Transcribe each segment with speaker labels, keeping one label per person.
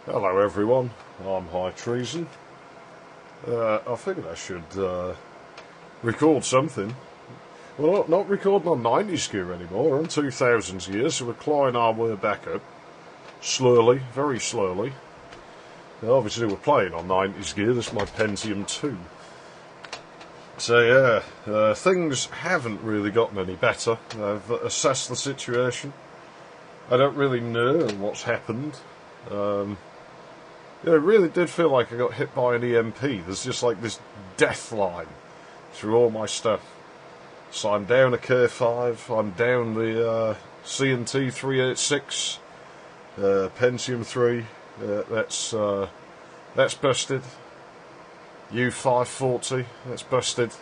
Speaker 1: Hello everyone, I'm High Treason. I figured I should record something. Well, not recording on 90s gear anymore, we're on 2000s gear, so we're clawing our way back up. Slowly, very slowly. Obviously we're playing on 90s gear, this is my Pentium 2. So yeah, things haven't really gotten any better. I've assessed the situation. I don't really know what's happened. It really did feel like I got hit by an EMP. There's just like this death line through all my stuff. So I'm down a K5, I'm down the C&T 386, Pentium 3, that's busted. U540, that's busted.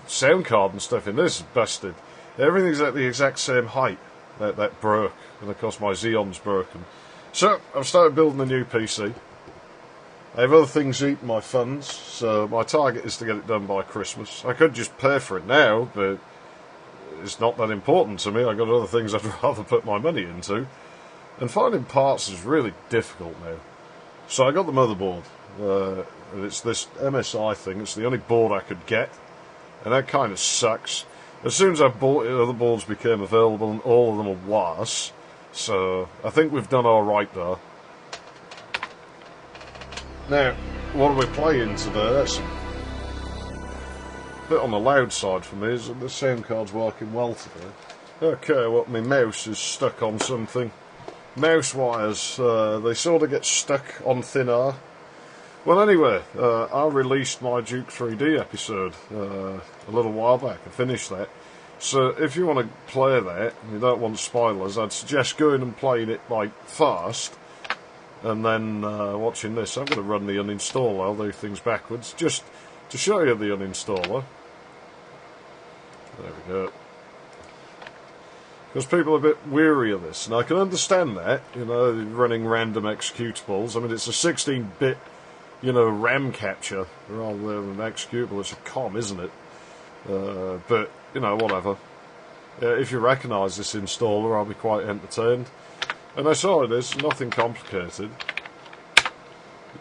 Speaker 1: Sound card and stuff in this is busted. Everything's at the exact same height. That broke, and of course my Xeon's broken. So, I've started building a new PC. I have other things eating my funds, so my target is to get it done by Christmas. I could just pay for it now, but it's not that important to me. I've got other things I'd rather put my money into. And finding parts is really difficult now. So I got the motherboard. It's this MSI thing. It's the only board I could get, and that kind of sucks. As soon as I bought it, other boards became available, and all of them are worse. So, I think we've done alright there. Now, what are we playing today? That's a bit on the loud side for me, is that the sound card's working well today. Okay, well, my mouse is stuck on something. Mouse wires, they sort of get stuck on thin air. Well, anyway, I released my Duke 3D episode a little while back. I finished that. So if you want to play that, and you don't want spoilers, I'd suggest going and playing it like fast, and then watching this. I'm going to run the uninstaller, I'll do things backwards, just to show you the uninstaller. There we go. Because people are a bit weary of this, and I can understand that, you know, running random executables. I mean, it's a 16-bit, you know, RAM capture rather than an executable. It's a COM, isn't it? But, you know, whatever. If you recognise this installer, I'll be quite entertained. And I saw it is, nothing complicated.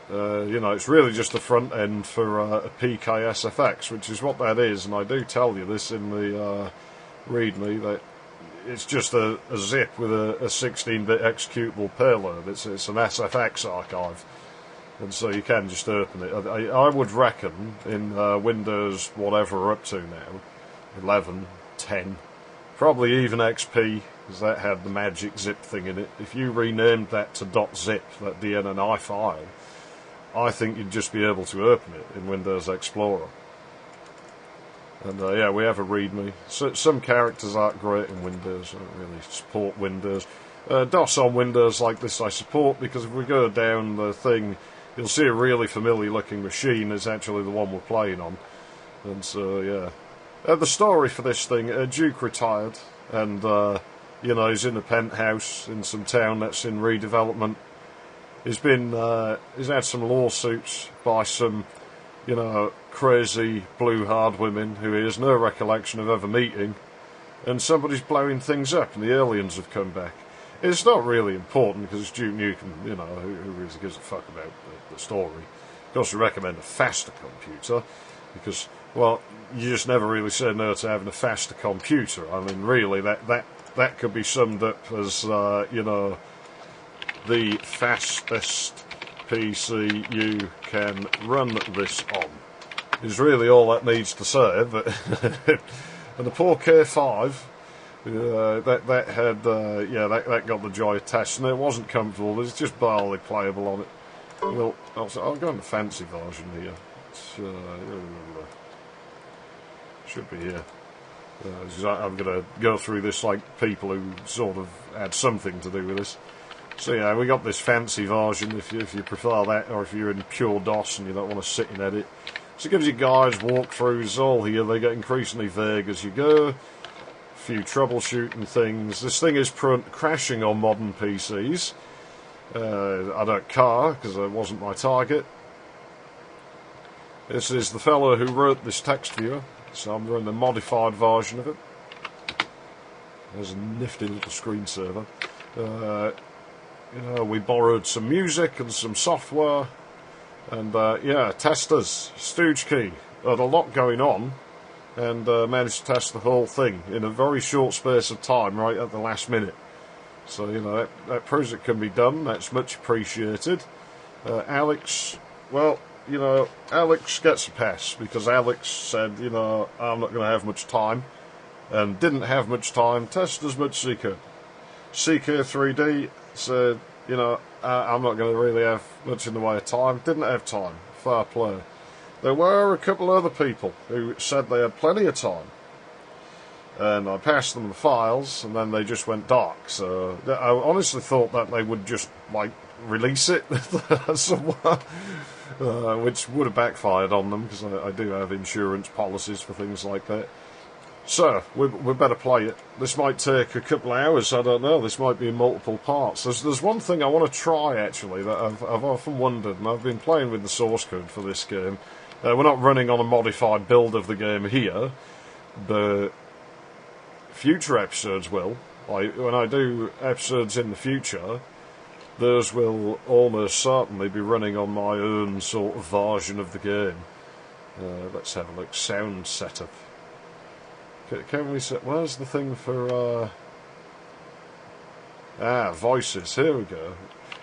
Speaker 1: You know, it's really just the front end for a PKSFX, which is what that is, and I do tell you this in the README, that it's just a zip with a 16-bit executable payload. It's an SFX archive. And so you can just open it. I would reckon in Windows whatever we're up to now, 11, 10, probably even XP, because that had the magic zip thing in it. If you renamed that to .zip, that DNNI file, I think you'd just be able to open it in Windows Explorer. And yeah, we have a README. So, some characters aren't great in Windows, I don't really support Windows. DOS on Windows like this I support, because if we go down the thing, you'll see a really familiar looking machine is actually the one we're playing on. And so, yeah. The story for this thing, Duke retired, and, you know, he's in a penthouse in some town that's in redevelopment. He's had some lawsuits by some, you know, crazy blue hard women who he has no recollection of ever meeting, and somebody's blowing things up, and the aliens have come back. It's not really important, because it's Duke Nukem, you know, who really gives a fuck about the story. Of course, we recommend a faster computer, because, well, you just never really say no to having a faster computer. I mean, really, that could be summed up as, you know, the fastest PC you can run this on. Is really all that needs to say, but and the poor K5, that had, yeah, that got the joy of testing it. It wasn't comfortable, but it's just barely playable on it. Well, I'll go on the fancy version here. It's, should be here. I'm going to go through this like people who sort of had something to do with this. So yeah, we got this fancy version if you prefer that, or if you're in pure DOS and you don't want to sit and edit. So it gives you guides, walkthroughs, all here. They get increasingly vague as you go. A few troubleshooting things. This thing is prone to crashing on modern PCs. I don't care, because it wasn't my target. This is the fellow who wrote this text viewer, so I'm running the modified version of it. There's a nifty little screensaver. you know, we borrowed some music and some software, and yeah, testers, Stooge Key, had a lot going on, and managed to test the whole thing in a very short space of time, right at the last minute. So, you know, that proves it can be done. That's much appreciated. Alex, well, you know, Alex gets a pass, because Alex said, you know, I'm not going to have much time, and didn't have much time, tested as much as he could. CK3D said, you know, I'm not going to really have much in the way of time, didn't have time, fair play. There were a couple other people who said they had plenty of time, and I passed them the files, and then they just went dark, so I honestly thought that they would just, like, release it somewhere, which would have backfired on them, because I do have insurance policies for things like that. So, we better play it. This might take a couple of hours, I don't know, this might be in multiple parts. There's one thing I want to try, actually, that I've often wondered, and I've been playing with the source code for this game. We're not running on a modified build of the game here, but future episodes will. Like, when I do episodes in the future, those will almost certainly be running on my own sort of version of the game. Let's have a look. Sound setup. Can we set... Where's the thing for... voices. Here we go.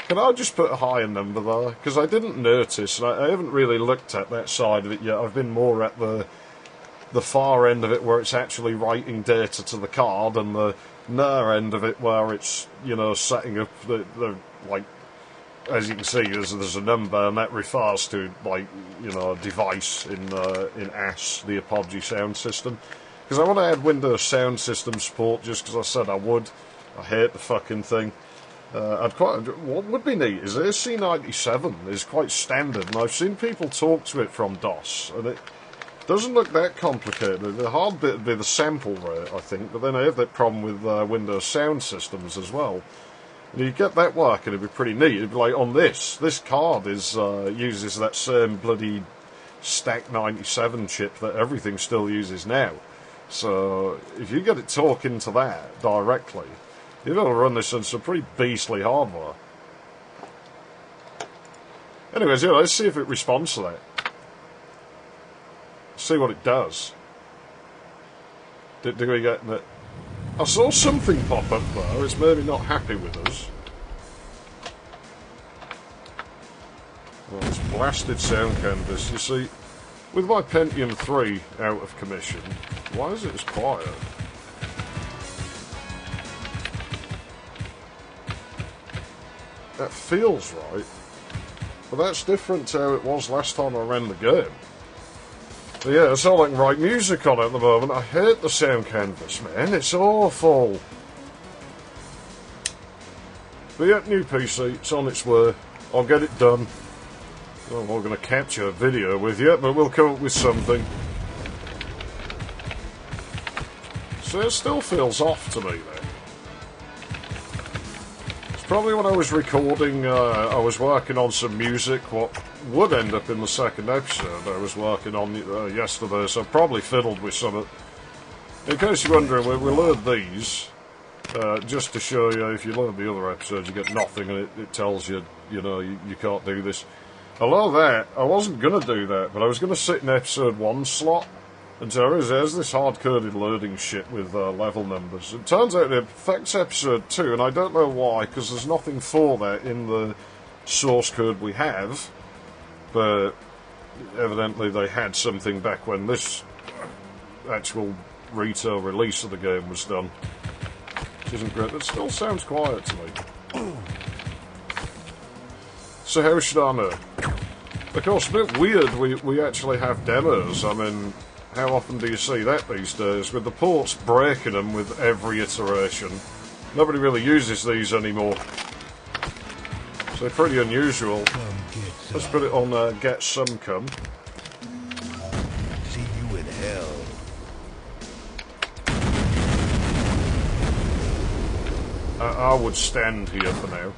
Speaker 1: Can I just put a higher number there? Because I didn't notice, and I haven't really looked at that side of it yet. I've been more at the far end of it where it's actually writing data to the card, and the near end of it where it's, you know, setting up the like, as you can see, there's a number, and that refers to, like, you know, a device in ASS, the Apogee sound system. Because I want to add Windows sound system support, just because I said I would. I hate the fucking thing. What would be neat is AC97 is quite standard, and I've seen people talk to it from DOS, and it doesn't look that complicated. The hard bit would be the sample rate, I think, but then I have that problem with Windows sound systems as well. And you get that working, it'd be pretty neat. It'd be like, on this card is uses that same bloody Stack 97 chip that everything still uses now. So if you get it talking to that directly, you're going to run this on some pretty beastly hardware. Anyways, yeah, let's see if it responds to that. See what it does. Do we get that? I saw something pop up there. It's maybe not happy with us. Well, it's blasted sound canvas. You see, with my Pentium 3 out of commission, why is it as quiet? That feels right, but that's different to how it was last time I ran the game. But yeah, it's all I can write music on at the moment. I hate the sound canvas, man. It's awful. But yeah, new PC. It's on its way. I'll get it done. Well, I'm not going to capture a video with you, but we'll come up with something. So it still feels off to me, then. Probably when I was recording, I was working on some music, what would end up in the second episode I was working on yesterday, so I probably fiddled with some of it. In case you're wondering, we load these, just to show you, if you load the other episodes, you get nothing, and it tells you, you know, you can't do this. I love that. I wasn't going to do that, but I was going to sit in episode 1 slot, and so there's this hard-coded loading shit with level numbers. It turns out it affects episode 2, and I don't know why, because there's nothing for that in the source code we have, but evidently they had something back when this actual retail release of the game was done, which isn't great. It still sounds quiet to me. So how should I know? Of course, a bit weird, we actually have demos. I mean, how often do you see that these days? With the ports breaking them with every iteration. Nobody really uses these anymore. So pretty unusual. Let's put it on Get Some Come.
Speaker 2: See you in hell.
Speaker 1: I would stand here for now.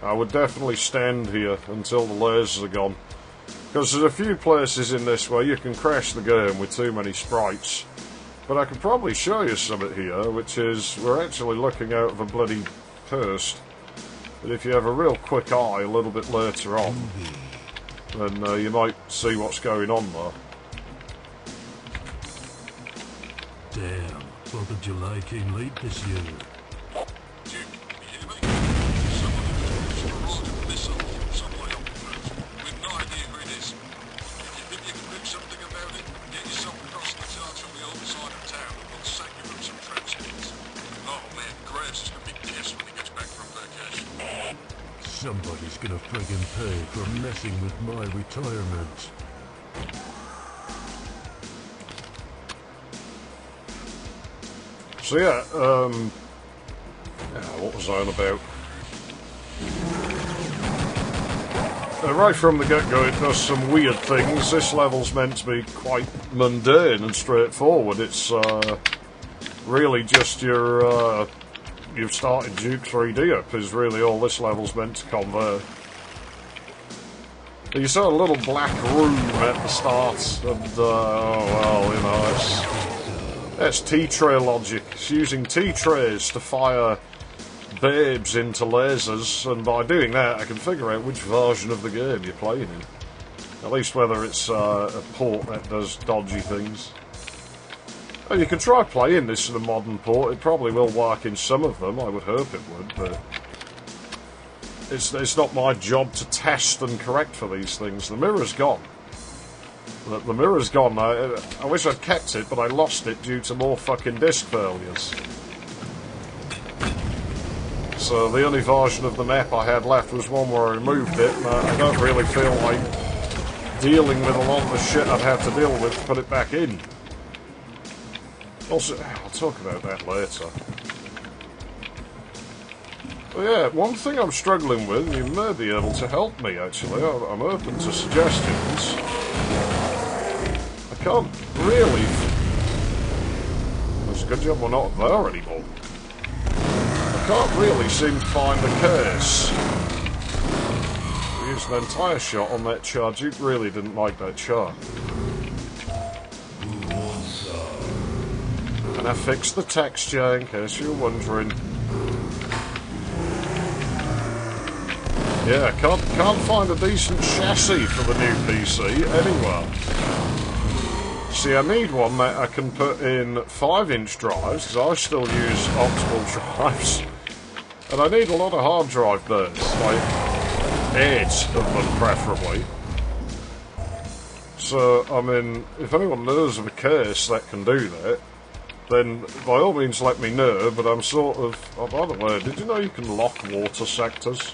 Speaker 1: I would definitely stand here until the lasers are gone. Because there's a few places in this where you can crash the game with too many sprites. But I could probably show you something here, which is, we're actually looking out of a bloody post. But if you have a real quick eye a little bit later on, then you might see what's going on there.
Speaker 2: Damn, what did you like in late this year? Somebody's gonna friggin' pay for messing with my retirement.
Speaker 1: So yeah, what was I on about? Right from the get-go it does some weird things. This level's meant to be quite mundane and straightforward. It's really just your you've started Duke 3D up is really all this level's meant to convey. You saw a little black room at the start, and oh well, you know, it's T-tray logic. It's using T-trays to fire babes into lasers, and by doing that I can figure out which version of the game you're playing in. At least whether it's a port that does dodgy things. Well, you can try playing this in a modern port. It probably will work in some of them, I would hope it would, but it's not my job to test and correct for these things. The mirror's gone. The mirror's gone. I wish I'd kept it, but I lost it due to more fucking disk failures. So the only version of the map I had left was one where I removed it, and I don't really feel like dealing with a lot of the shit I'd have to deal with to put it back in. Also, I'll talk about that later. But yeah, one thing I'm struggling with, and you may be able to help me actually, I'm open to suggestions. I can't really... It's a good job we're not there anymore. I can't really seem to find the case. We used an entire shot on that charge. You really didn't like that shot. And I fixed the texture in case you were wondering. Yeah, can't find a decent chassis for the new PC anywhere. See, I need one that I can put in 5-inch drives, because I still use optical drives. And I need a lot of hard drive burns, like 8 of them preferably. So, I mean, if anyone knows of a case that can do that, then by all means let me know, but I'm sort of... Oh, by the way, did you know you can lock water sectors?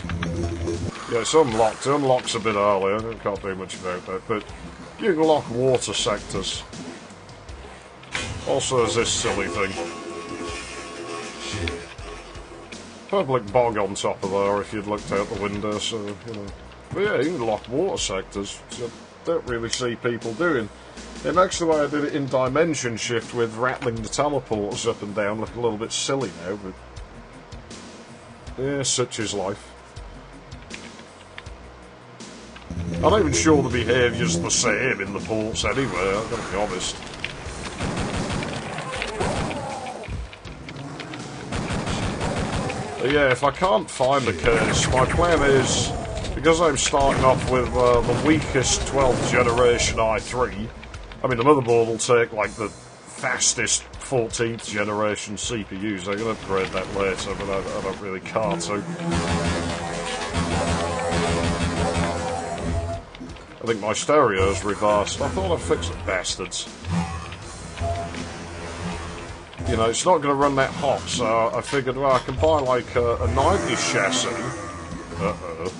Speaker 1: Yeah, it's unlocked. It unlocks a bit earlier, I can't do much about that, but you can lock water sectors. Also there's this silly thing. Public bog on top of there if you'd looked out the window, so, you know. But yeah, you can lock water sectors, which I don't really see people doing. It makes the way I did it in Dimension Shift with rattling the teleporters up and down look a little bit silly now, but... yeah, such is life. I'm not even sure the behaviour's the same in the ports anyway, I've got to be honest. But yeah, if I can't find the case, my plan is, because I'm starting off with the weakest 12th generation i3, I mean the motherboard will take like the fastest 14th generation CPUs, I'm going to upgrade that later, but I don't really care to. I think my stereo's reversed. I thought I fixed the bastards. You know, it's not going to run that hot, so I figured, well, I can buy like a 90s chassis. Uh-oh.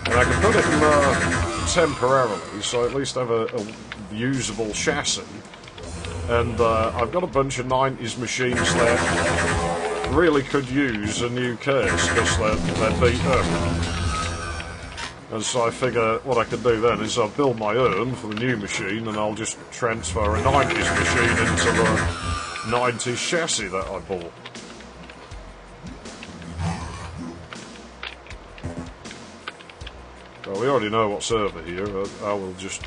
Speaker 1: And I can put it in temporarily, so I at least have a usable chassis. And I've got a bunch of 90s machines that really could use a new case, because they're beat up. And so I figure what I could do then is I'll build my own for the new machine, and I'll just transfer a 90s machine into the 90s chassis that I bought. Well, we already know what's over here. I will just...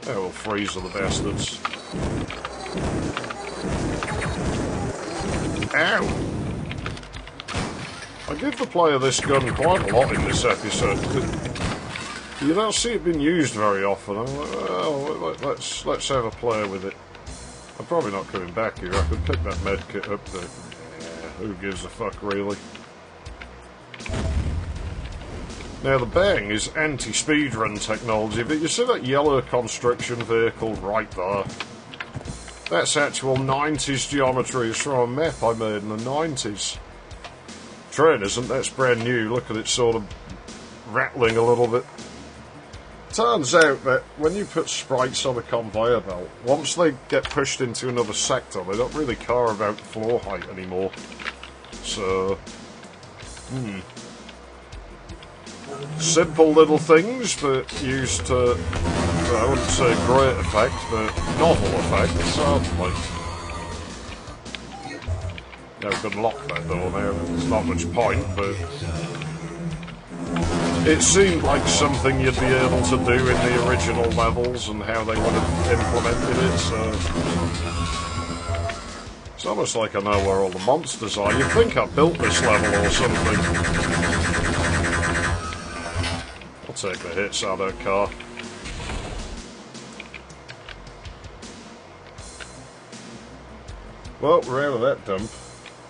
Speaker 1: I will freeze the bastards. Ow! give the player this gun quite a lot in this episode. You don't see it being used very often. I'm like, well, let's have a play with it. I'm probably not coming back here. I could pick that medkit up, but who gives a fuck, really? Now, the bang is anti-speedrun technology, but you see that yellow construction vehicle right there? That's actual 90s geometry. It's from a map I made in the 90s. Train isn't, that's brand new. Look at it sort of rattling a little bit. Turns out that when you put sprites on a conveyor belt, once they get pushed into another sector, they don't really care about floor height anymore. So, simple little things, but used to, I wouldn't say great effect, but novel effect, certainly. Now we can lock that door now, there's not much point, but it seemed like something you'd be able to do in the original levels and how they would have implemented it, so it's almost like I know where all the monsters are. You'd think I built this level or something. I'll take the hits, I don't care. Well, we're out of that dump.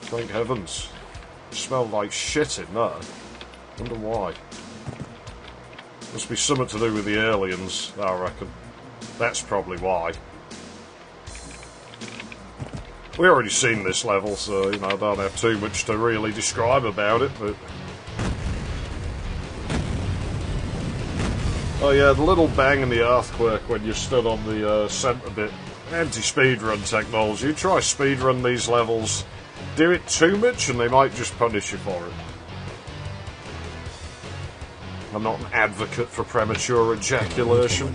Speaker 1: Thank heavens. It smelled like shit in there. Wonder why. Must be something to do with the aliens, I reckon. That's probably why. We already seen this level, so, you know, I don't have too much to really describe about it, but... Oh yeah, the little bang and the earthquake when you stood on the centre bit. Anti-speedrun technology. You try speedrun these levels, do it too much and they might just punish you for it. I'm not an advocate for premature ejaculation.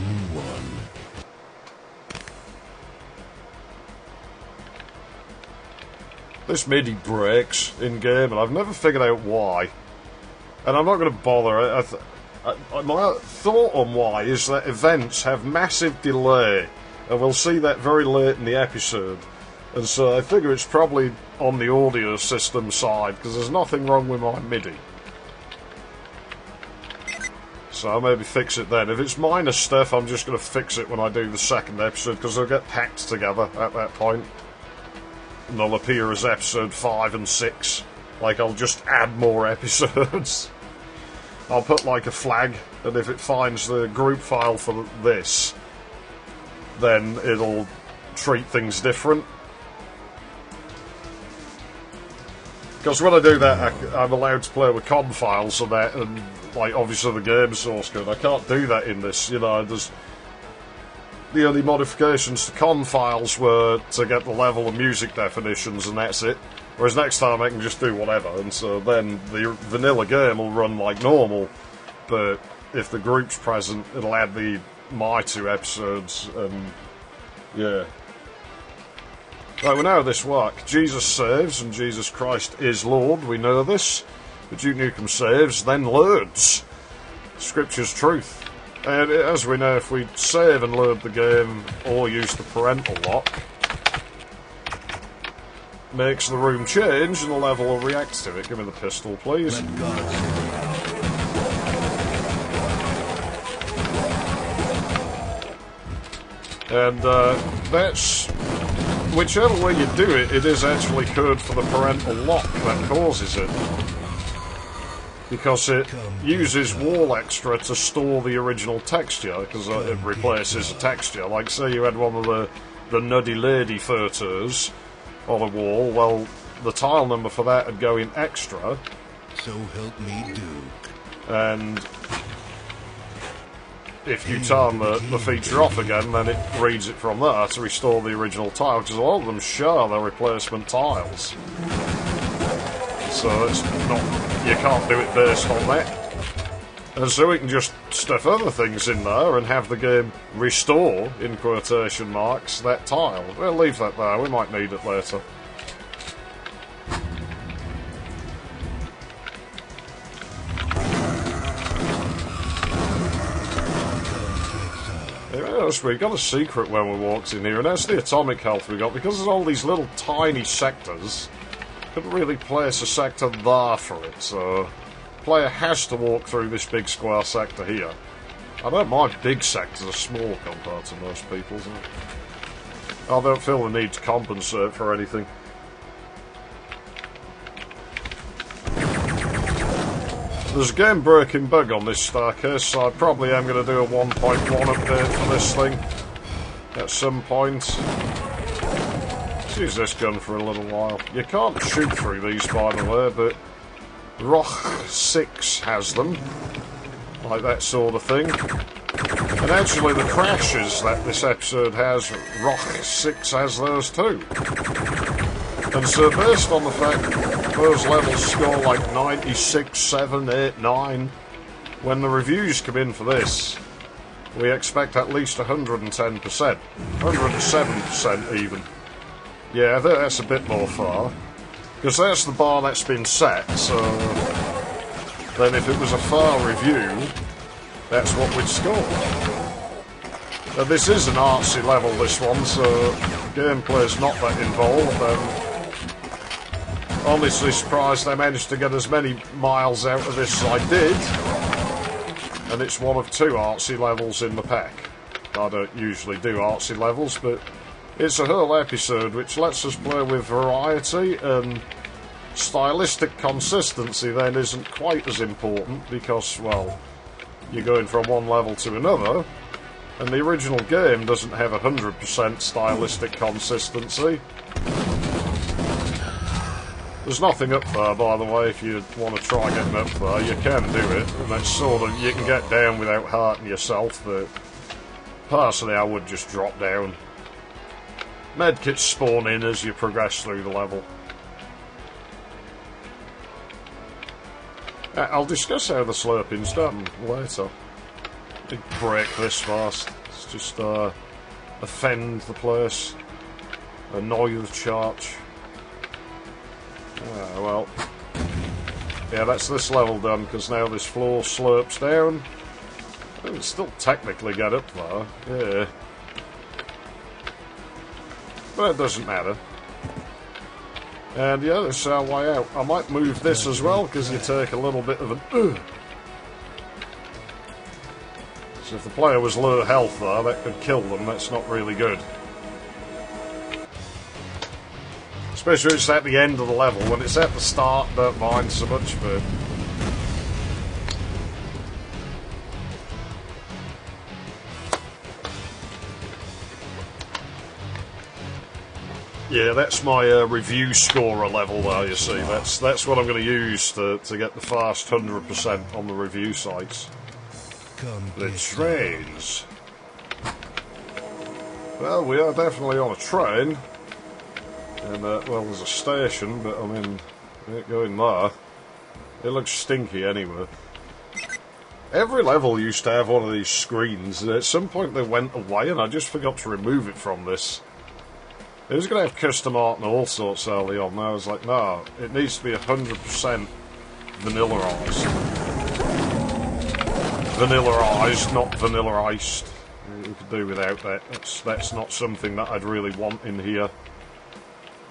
Speaker 1: This MIDI breaks in-game, and I've never figured out why. And I'm not going to bother. My thought on why is that events have massive delay, and we'll see that very late in the episode. And so I figure it's probably on the audio system side, because there's nothing wrong with my MIDI. So I'll maybe fix it then. If it's minor stuff, I'm just going to fix it when I do the second episode, because they'll get packed together at that point. And they'll appear as episode 5 and 6. Like, I'll just add more episodes. I'll put, like, a flag, and if it finds the group file for this, then it'll treat things different. Because when I do that, I'm allowed to play with COM files and that, and, like, obviously the game source code. I can't do that in this, you know, there's... The only modifications to COM files were to get the level of music definitions, and that's it. Whereas next time I can just do whatever, and so then the vanilla game will run like normal, but if the group's present, it'll add my 2 episodes, and yeah. Right, we know how this works. Jesus saves, and Jesus Christ is Lord, we know this. But Duke Nukem saves, then loads. Scripture's truth. And as we know, if we save and load the game, or use the parental lock, makes the room change and the level will react to it. Give me the pistol, please. And that's... Whichever way you do it, it is actually code for the parental lock that causes it. Because it uses wall extra to store the original texture, because it replaces a texture. Like, say you had one of the nutty lady photos on a wall, well, the tile number for that would go in extra.
Speaker 2: So help me, Duke.
Speaker 1: And if you turn the feature off again, then it reads it from there to restore the original tile, because a lot of them share their replacement tiles. So it's not, you can't do it based on that. And so we can just stuff other things in there and have the game restore, in quotation marks, that tile. We'll leave that there, we might need it later. We got a secret when we walked in here, and that's the atomic health we got, because there's all these little tiny sectors. couldn't really place a sector there for it, so player has to walk through this big square sector here. I don't mind big sectors are small compared to most people's. I don't feel the need to compensate for anything. There's a game-breaking bug on this staircase, so I probably am going to do a 1.1 update for this thing at some point. Let's use this gun for a little while. You can't shoot through these, by the way, but Roch 6 has them. Like that sort of thing. And actually the crashes that this episode has, Roch 6 has those too. And so based on the fact those levels score like 96, 7, 8, 9, when the reviews come in for this, we expect at least 110%. 107% even. Yeah, that's a bit more far. Because that's the bar that's been set, so then if it was a far review, that's what we'd score. Now this is an artsy level, this one, so gameplay's not that involved. I'm honestly surprised I managed to get as many miles out of this as I did. And it's one of 2 artsy levels in the pack. I don't usually do artsy levels, but it's a whole episode which lets us play with variety, and stylistic consistency then isn't quite as important because, well, you're going from one level to another, and the original game doesn't have 100% stylistic consistency. There's nothing up there, by the way, if you want to try getting up there, you can do it, and that's sort of, you can get down without hurting yourself, but personally I would just drop down. Medkits spawn in as you progress through the level. I'll discuss how the slurping's done later. Big break this fast. It's just offend the place, annoy the church. Well, yeah, that's this level done, because now this floor slurps down. I can still technically get up there, yeah. But it doesn't matter. And yeah, this is our way out. I might move this as well, because you take a little bit of an So if the player was low health there, that could kill them. That's not really good. Especially when it's at the end of the level. When it's at the start, don't mind so much, but... Yeah, that's my review scorer level there, you see. That's what I'm going to use to get the fast 100% on the review sites. The trains. Well, we are definitely on a train. And, well, there's a station, but I mean, we ain't going there. It looks stinky anyway. Every level used to have one of these screens, and at some point they went away, and I just forgot to remove it from this. It was going to have custom art and all sorts early on, and I was like, no, it needs to be 100% vanilla-ized. Vanilla-ized, not vanilla-iced. We could do without that. That's not something that I'd really want in here.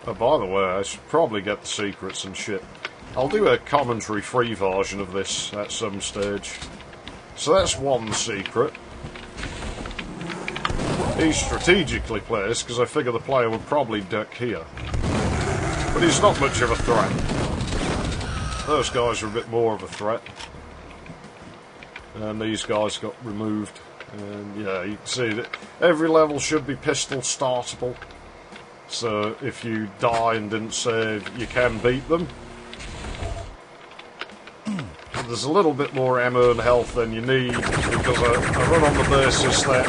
Speaker 1: Oh, by the way, I should probably get the secrets and shit. I'll do a commentary-free version of this at some stage. So that's one secret. He's strategically placed, because I figure the player would probably duck here. But he's not much of a threat. Those guys are a bit more of a threat. And these guys got removed. And yeah, you can see that every level should be pistol startable. So if you die and didn't save, you can beat them. There's a little bit more ammo and health than you need, because I run on the basis that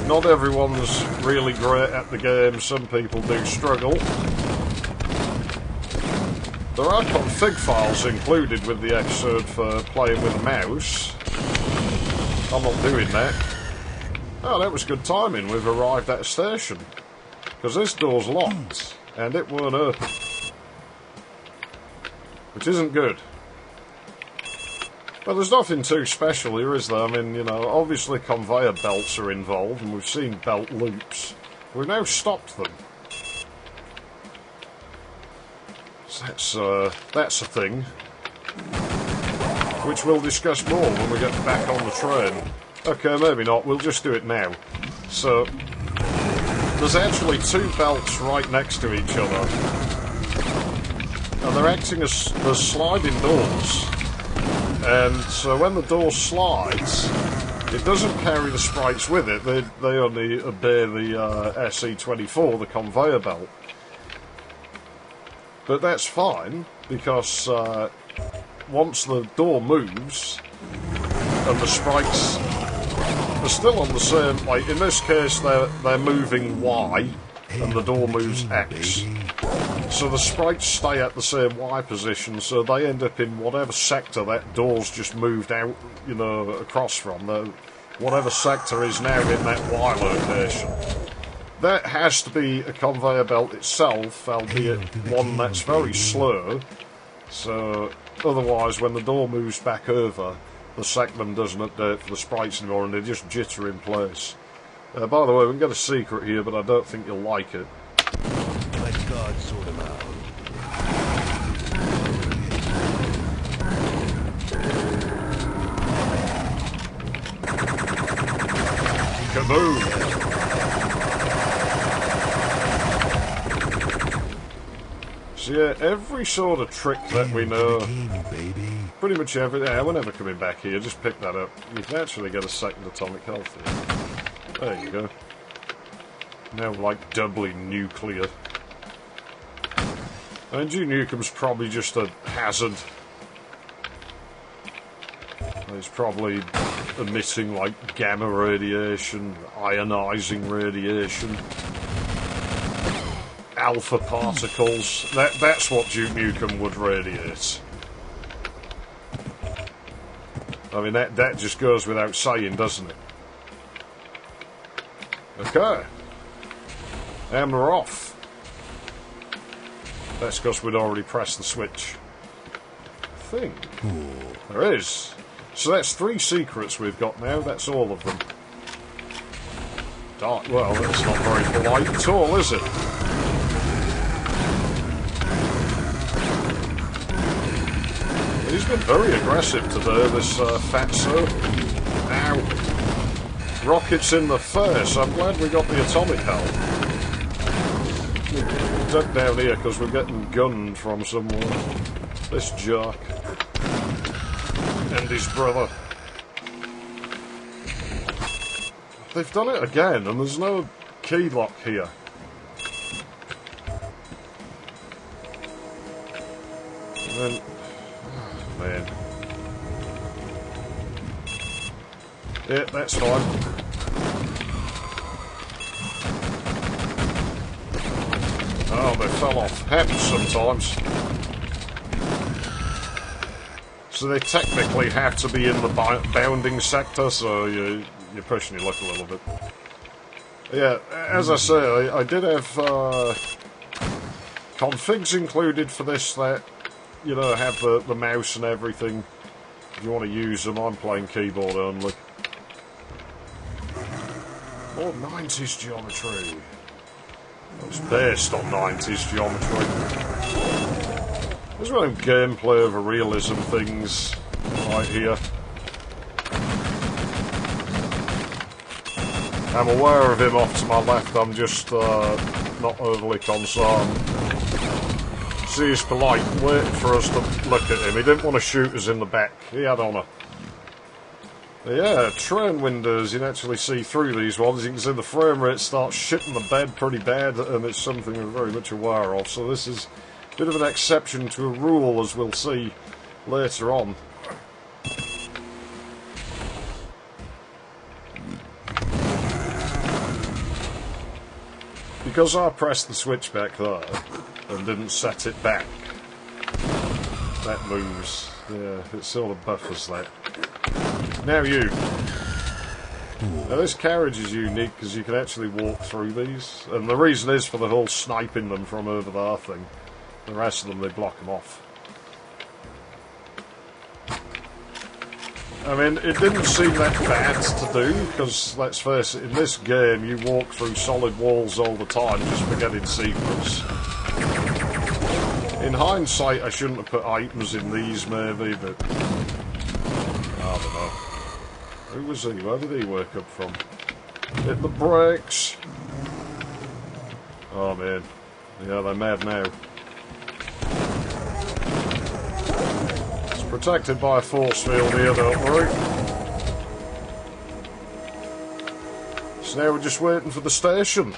Speaker 1: not everyone's really great at the game. Some people do struggle. There are config files included with the episode for playing with a mouse. I'm not doing that. Oh, that was good timing. We've arrived at a station. Because this door's locked, and it won't open. Which isn't good. Well, there's nothing too special here, is there? I mean, you know, obviously conveyor belts are involved, and we've seen belt loops. We've now stopped them. So that's a thing, which we'll discuss more when we get back on the train. Okay, maybe not, we'll just do it now. So, there's actually two belts right next to each other, and they're acting as sliding doors. And so when the door slides, it doesn't carry the sprites with it, they only obey the SE24, the conveyor belt. But that's fine, because once the door moves, and the sprites are still on the same, like in this case they're moving Y, and the door moves X. So the sprites stay at the same Y position, so they end up in whatever sector that door's just moved out, you know, across from. Whatever sector is now in that Y location. That has to be a conveyor belt itself, albeit one that's very slow. So otherwise, when the door moves back over, the segment doesn't update for the sprites anymore, and they just jitter in place. By the way, we can get a secret here, but I don't think you'll like it.
Speaker 2: Let God sort him out.
Speaker 1: Kaboom! So yeah, every sort of trick that we know, pretty much every... Yeah, we're never coming back here, just pick that up. You can actually get a second atomic health here. There you go. Now like doubly nuclear. And G-Nucleum's probably just a hazard. It's probably emitting like gamma radiation, ionizing radiation, alpha particles. That's what Duke Nukem would radiate. I mean, that just goes without saying, doesn't it? Okay. And we're off. That's because we'd already pressed the switch. I think. There is. So that's 3 secrets we've got now. That's all of them. Dark. Well, that's not very polite at all, is it? He's been very aggressive today, this fatso. Ow. Rockets in the face. I'm glad we got the atomic health. Duck down here because we're getting gunned from somewhere. This jerk. And his brother. They've done it again, and there's no key lock here. And then... Oh, man. Yeah, that's fine. Oh, they fell off. Happens sometimes. So they technically have to be in the bounding sector, so you're pushing your luck a little bit. Yeah, as I say, I did have configs included for this that, you know, have the mouse and everything. If you want to use them, I'm playing keyboard only. More 90s geometry. It's based on 90s geometry. There's one of them gameplay over realism things right here. I'm aware of him off to my left, I'm just not overly concerned. See, he's polite, waiting for us to look at him. He didn't want to shoot us in the back, he had honour. Yeah, train windows, you can actually see through these ones. You can see the frame rate starts shitting the bed pretty bad, and it's something we're very much aware of. So this is a bit of an exception to a rule, as we'll see later on. Because I pressed the switch back there, and didn't set it back, that moves. Yeah, it sort of buffers that. Now you. Now this carriage is unique because you can actually walk through these, and the reason is for the whole sniping them from over there thing. The rest of them, they block them off. I mean, it didn't seem that bad to do, because let's face it, in this game you walk through solid walls all the time just for getting secrets. In in hindsight, I shouldn't have put items in these, maybe, but I don't know. Who was he? Where did he wake up from? Hit the brakes. Oh man. Yeah, they're mad now. It's protected by a force field here, don't worry. So now we're just waiting for the station.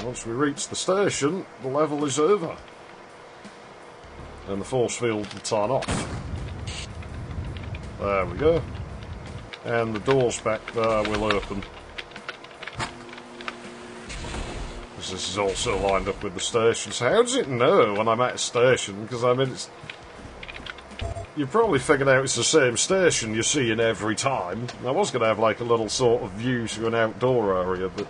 Speaker 1: Once we reach the station, the level is over. And the force field will turn off. There we go. And the doors back there will open. Because this is also lined up with the station. So how does it know when I'm at a station? Because I mean, it's... You probably figured out it's the same station you're seeing every time. I was going to have like a little sort of view to an outdoor area, but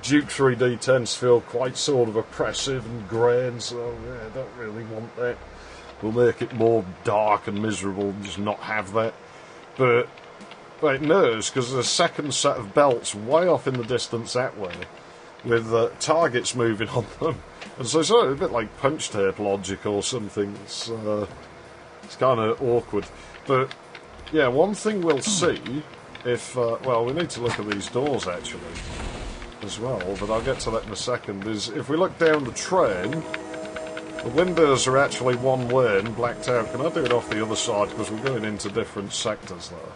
Speaker 1: Duke 3D tends to feel quite sort of oppressive and grey, and so yeah, I don't really want that. We'll make it more dark and miserable and just not have that. But it knows, because there's a second set of belts way off in the distance that way, with targets moving on them. And so it's sort of a bit like punch tape logic or something. It's kind of awkward. But yeah, one thing we'll see if... well, we need to look at these doors actually as well, but I'll get to that in a second, is if we look down the train, the windows are actually one way and blacked out. Can I do it off the other side, because we're going into different sectors there?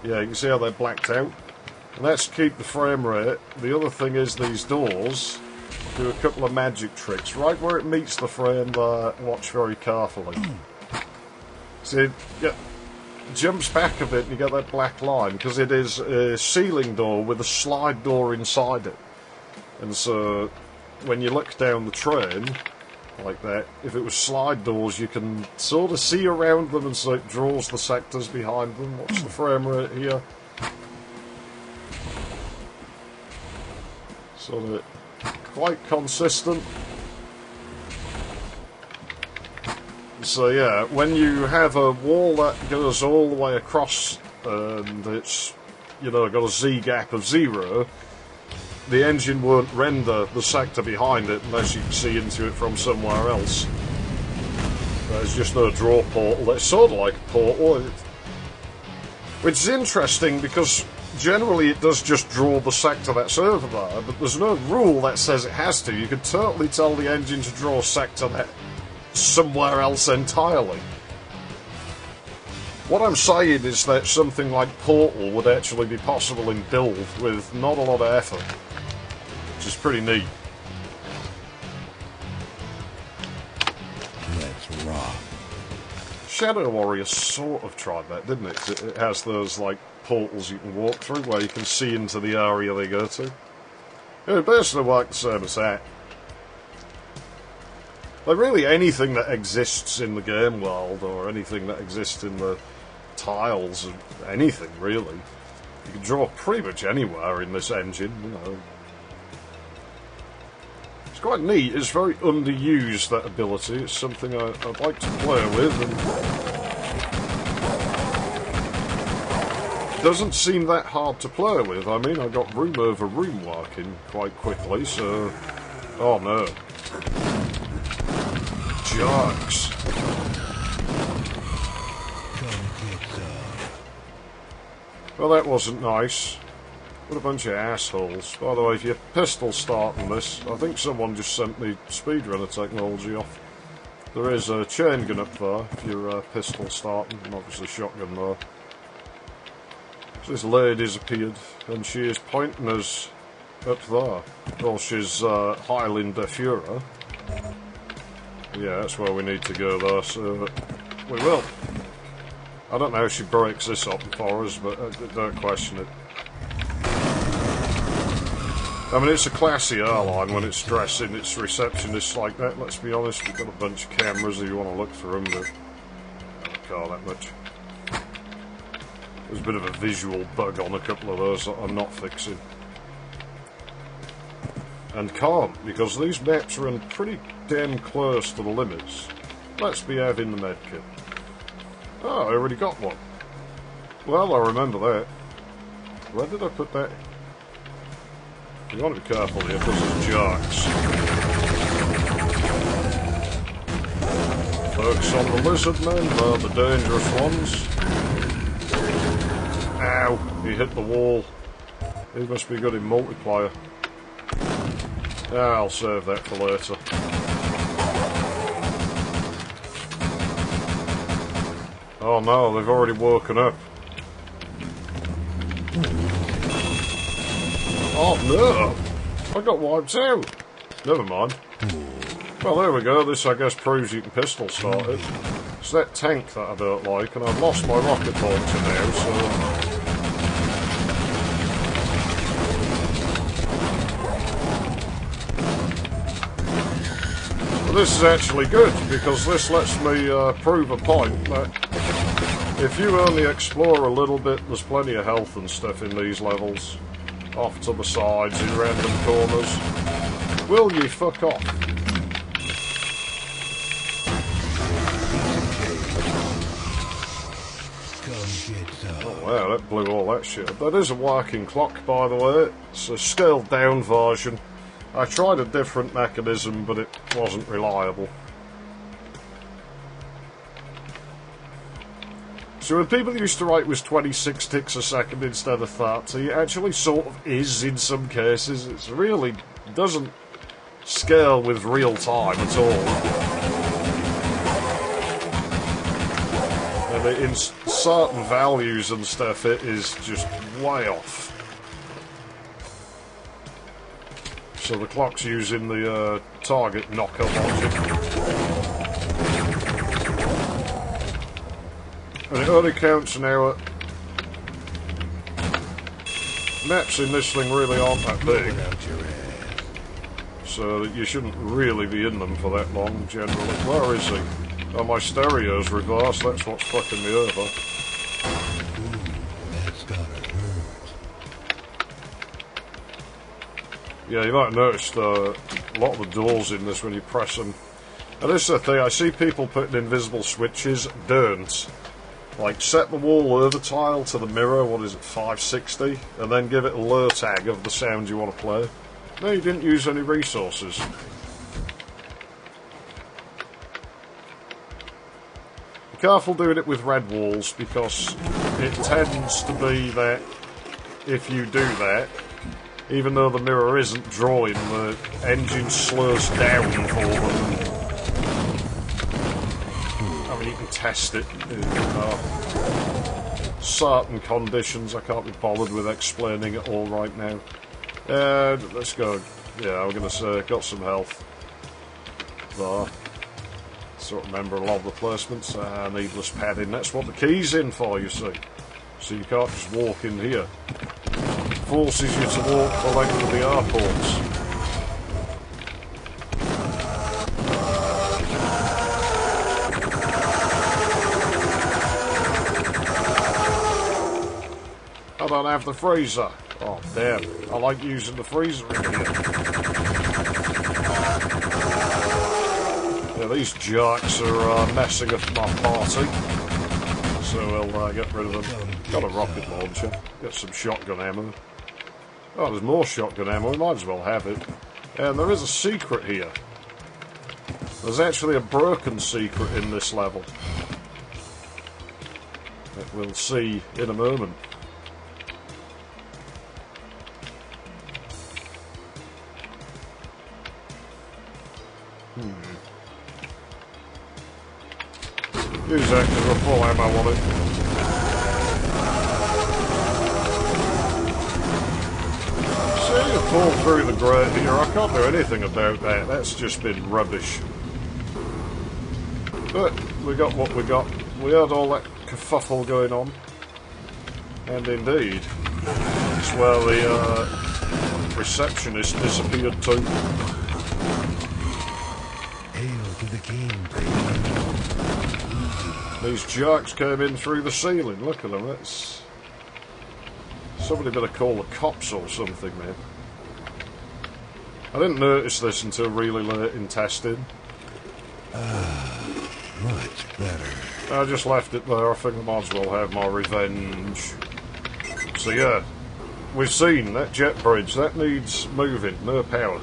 Speaker 1: Yeah, you can see how they're blacked out. And that's to keep the frame rate. The other thing is these doors do a couple of magic tricks. Right where it meets the frame there, watch very carefully. See, yeah, jumps back a bit and you get that black line, because it is a ceiling door with a slide door inside it. And so when you look down the train like that, if it was slide doors, you can sort of see around them, and so it draws the sectors behind them. Watch the frame rate here. Sort of quite consistent. So yeah, when you have a wall that goes all the way across and it's, you know, got a Z gap of 0, the engine won't render the sector behind it unless you can see into it from somewhere else. There's just no draw portal. That's sort of like a portal, which is interesting because generally it does just draw the sector that's over there, but there's no rule that says it has to. You could totally tell the engine to draw a sector that somewhere else entirely. What I'm saying is that something like Portal would actually be possible in build with not a lot of effort, which is pretty neat.
Speaker 3: Let's rock.
Speaker 1: Shadow Warrior sort of tried that, didn't it? It has those like portals you can walk through where you can see into the area they go to. It basically worked the same as that. Like really anything that exists in the game world, or anything that exists in the tiles, or anything really, you can draw pretty much anywhere in this engine, you know. It's quite neat. It's very underused, that ability. It's something I'd like to play with, and it doesn't seem that hard to play with. I mean, I got room over room working quite quickly, so... Oh no. Jerks. Well, that wasn't nice. What a bunch of assholes. By the way, if you're pistol starting this, I think someone just sent me speedrunner technology off. There is a chain gun up there if you're pistol starting, and obviously shotgun there. So this lady's appeared, and she is pointing us up there. Well, she's Highlander Fuhrer. Yeah, that's where we need to go there, so we will. I don't know how she breaks this up for us, but don't question it. I mean, it's a classy airline when it's dressing its receptionists like that, let's be honest. We've got a bunch of cameras if you want to look through them, but I don't care that much. There's a bit of a visual bug on a couple of those that I'm not fixing. And can't, because these maps run pretty damn close to the limits. Let's be having the medkit. Oh, I already got one. Well, I remember that. Where did I put that? You want to be careful here because there's jerks. Focus on the lizard men, they're the dangerous ones. Ow! He hit the wall. He must be good in multiplayer. I'll save that for later. Oh no, they've already woken up. Oh no! I got wiped out! Never mind. Well, there we go. This, I guess, proves you can pistol start it. It's that tank that I don't like, and I've lost my rocket launcher now, so... But this is actually good, because this lets me prove a point that if you only explore a little bit, there's plenty of health and stuff in these levels. Off to the sides, in random corners. Will you fuck off? Oh wow, that blew all that shit up. That is a working clock, by the way. It's a scaled down version. I tried a different mechanism, but it wasn't reliable. So when people used to write was 26 ticks a second instead of 30, it actually sort of is in some cases. It really doesn't scale with real time at all. And in certain values and stuff, it is just way off. So the clock's using the target knocker logic. And it only counts an hour. Maps in this thing really aren't that big. So that you shouldn't really be in them for that long, generally. Where is he? Oh, my stereo's reversed, that's what's fucking me over.
Speaker 2: That's gotta hurt.
Speaker 1: Yeah, you might have noticed a lot of the doors in this when you press them. And this is the thing, I see people putting invisible switches, don't. Like, set the wall over tile to the mirror, what is it, 560, and then give it a low tag of the sound you want to play. No, you didn't use any resources. Be careful doing it with red walls, because it tends to be that if you do that, even though the mirror isn't drawing, the engine slows down for them. I mean, you can test it in certain conditions. I can't be bothered with explaining it all right now. Let's go. Yeah, I'm going to say, got some health. There. Sort of remember a lot of the placements. Needless padding. That's what the key's in for, you see. So you can't just walk in here. Forces you to walk the length of the airports. I don't have the freezer. Oh, damn. I like using the freezer in here. Yeah, these jerks are messing up my party. So we'll get rid of them. Got a rocket launcher. Got some shotgun ammo. Oh, there's more shotgun ammo. We might as well have it. And there is a secret here. There's actually a broken secret in this level. That we'll see in a moment. Use that because we're full ammo on it. See, you fall through the grate here. I can't do anything about that. That's just been rubbish. But we got what we got. We had all that kerfuffle going on. And indeed, it's where the receptionist disappeared to.
Speaker 2: Hail to the king.
Speaker 1: These jerks came in through the ceiling. Look at them. That's... Somebody better call the cops or something, man. I didn't notice this until really late in testing.
Speaker 2: Much better.
Speaker 1: I just left it there. I think I might as well have my revenge. So yeah, we've seen that jet bridge. That needs moving, no power.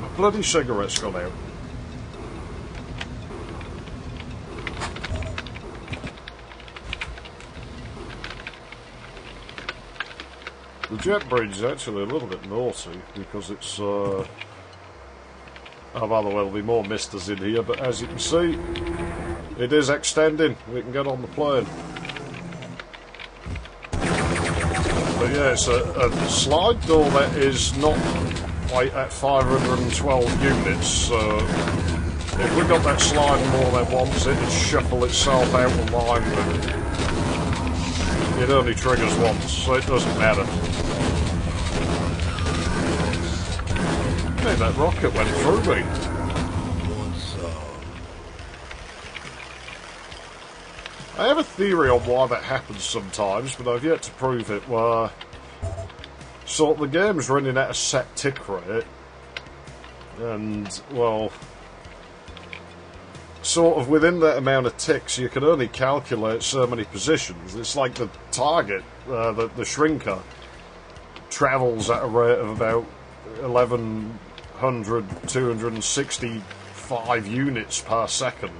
Speaker 1: My bloody cigarette's gone out. The jet bridge is actually a little bit naughty because it's oh, by the way, there'll be more misters in here, but as you can see, it is extending. We can get on the plane. But yeah, it's a slide door that is not quite at 512 units, so if we got that slide more than once, it'd shuffle itself out of line, but it only triggers once, so it doesn't matter. Hey, that rocket went through me. I have a theory on why that happens sometimes, but I've yet to prove it, where sort of the game's running at a set tick rate, and, well, sort of within that amount of ticks you can only calculate so many positions. It's like the target, the shrinker, travels at a rate of about 265 units per second.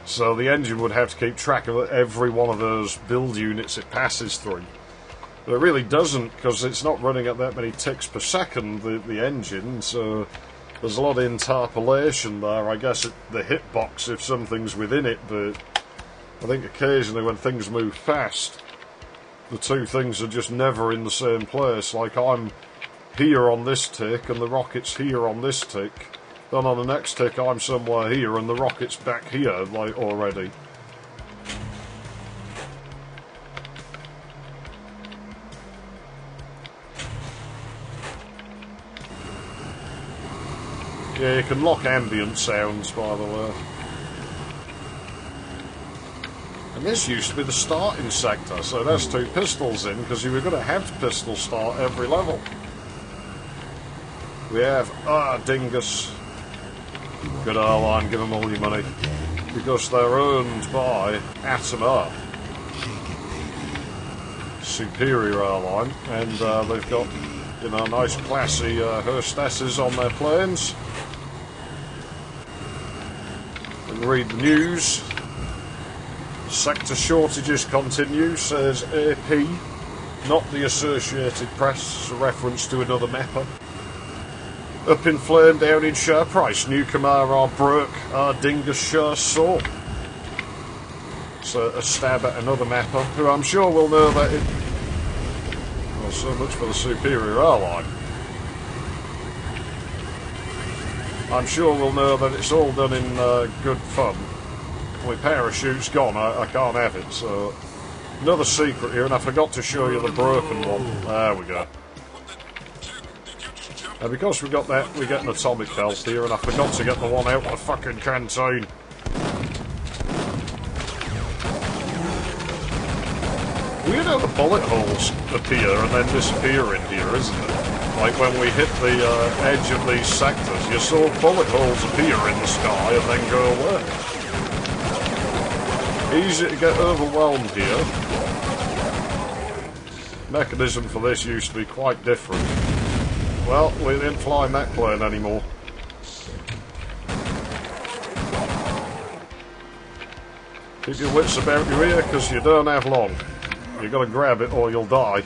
Speaker 1: So the engine would have to keep track of every one of those build units it passes through. But it really doesn't, because it's not running at that many ticks per second, the engine, so there's a lot of interpolation there. I guess the hitbox if something's within it, but I think occasionally when things move fast, the two things are just never in the same place. Like I'm here on this tick and the rocket's here on this tick. Then on the next tick I'm somewhere here and the rocket's back here, like, already. Yeah, you can lock ambient sounds, by the way. And this used to be the starting sector, so there's two pistols in, because you were going to have pistol start every level. We have, Dingus. Good airline, give them all your money. Because they're owned by Atomar. Superior airline, and they've got, you know, nice classy hostesses on their planes. And read the news. Sector shortages continue, says AP, not the Associated Press, a reference to another mapper. Up in flame, down in share price, new Kamara broke our Dingus share saw. So a stab at another mapper, who I'm sure will know that it... Well, so much for the superior airline. I'm sure we'll know that it's all done in good fun. My parachute's gone, I can't have it, so... Another secret here, and I forgot to show you the broken one. There we go. And because we got that, we get an atomic health here, and I forgot to get the one out of the fucking canteen. Weird how the bullet holes appear and then disappear in here, isn't it? Like when we hit the edge of these sectors, you saw bullet holes appear in the sky and then go away. Easy to get overwhelmed here. Mechanism for this used to be quite different. Well, we didn't fly in that plane anymore. Keep your wits about your ear, because you don't have long. You've got to grab it or you'll die.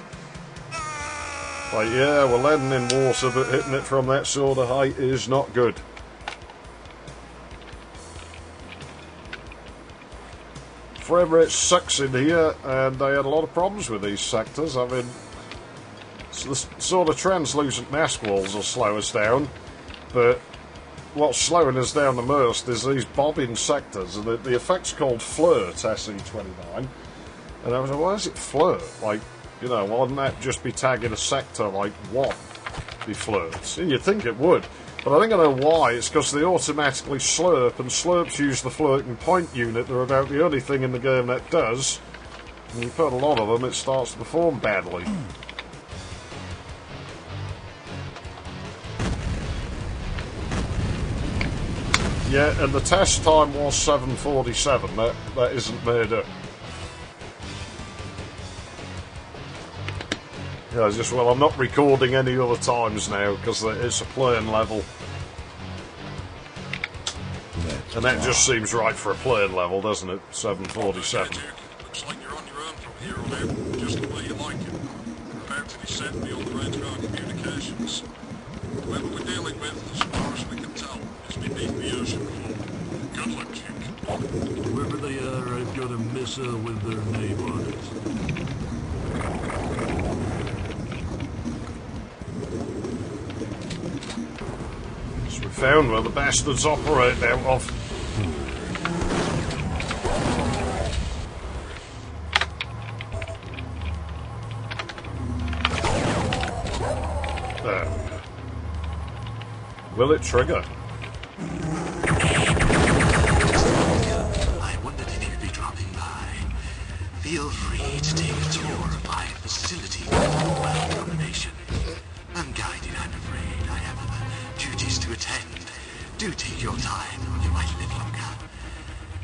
Speaker 1: Like, yeah, we're landing in water, but hitting it from that sort of height is not good. Frame rate sucks in here, and they had a lot of problems with these sectors. I mean, the sort of translucent mask walls will slow us down, but what's slowing us down the most is these bobbing sectors, and the effect's called flirt, SE29, and I was like, why is it flirt? Like, you know, why wouldn't that just be tagging a sector like 1, be flirts? And you'd think it would, but I think I know why. It's because they automatically slurp, and slurps use the floating point unit. They're about the only thing in the game that does, and you put a lot of them, it starts to perform badly. Yeah, and the test time was 7:47. That isn't made up. Yeah, well, I'm not recording any other times now because it's a playing level. And that just seems right for a playing level, doesn't it? 747.
Speaker 3: Looks like you're on your own from here on out, just the way you like it. You're about to descend beyond the range of our communications. Whoever we're dealing with, as far as we can tell, is beneath the ocean floor. Good luck, Chick.
Speaker 2: Whoever they are, I've got a missile with their name on it.
Speaker 1: So we found where the bastards operate out of. There. Will it trigger?
Speaker 4: I wondered if you'd be dropping by. Feel free to take a tour of my facility for well domination. Unguided, I'm afraid. I have other duties to attend. Do take your time. You might live longer.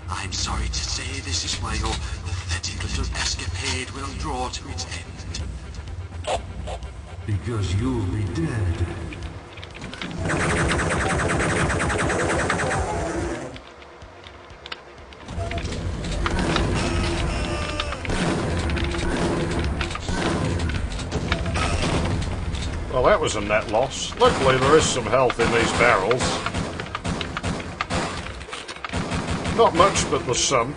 Speaker 4: I'm sorry to say this is why your pathetic little escapade will draw to its end.
Speaker 2: Because you'll be dead.
Speaker 1: Well, that was a net loss. Luckily, there is some health in these barrels. Not much, but there's some.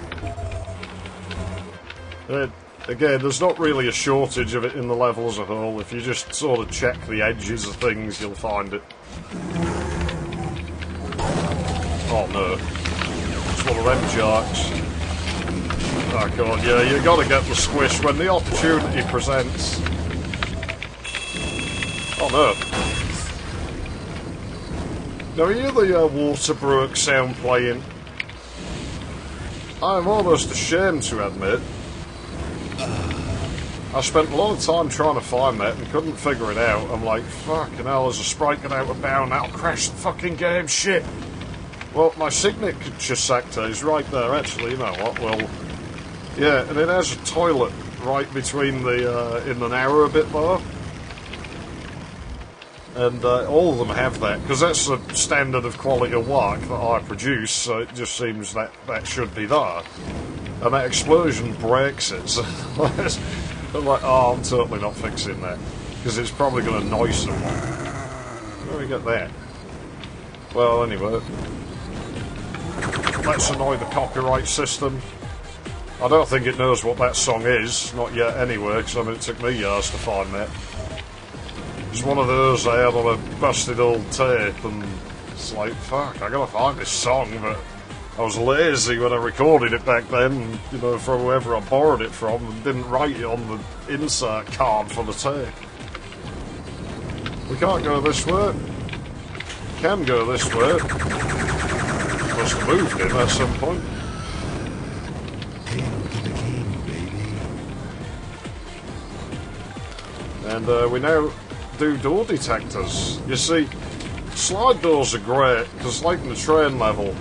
Speaker 1: Again, there's not really a shortage of it in the level as a whole. If you just sort of check the edges of things, you'll find it. Oh no. It's one of them jarks. Oh god, yeah, you gotta get the squish when the opportunity presents. Oh no. Now, you hear the Waterbrook sound playing? I'm almost ashamed to admit I spent a lot of time trying to find that and couldn't figure it out. I'm like, fucking hell, there's a sprite going out of bound, that'll crash the fucking game, shit. Well, my signature sector is right there, actually, you know what, well, yeah, and it has a toilet right between the in the narrow bit there. And all of them have that, because that's the standard of quality of work that I produce, so it just seems that that should be there. And that explosion breaks it, so I'm like, oh, I'm totally not fixing that, because it's probably going to annoy someone. Where do we get that? Well, anyway, let's annoy the copyright system. I don't think it knows what that song is, not yet anyway, because I mean, it took me years to find that. It's one of those I had on a busted old tape, and it's like, fuck, I gotta find this song, but I was lazy when I recorded it back then, you know, from whoever I borrowed it from, and didn't write it on the insert card for the tape. We can't go this way. Can go this way. Must have moved it at some point.
Speaker 2: Hail to the king, baby.
Speaker 1: And we now do door detectors. You see, slide doors are great, because like in the train level,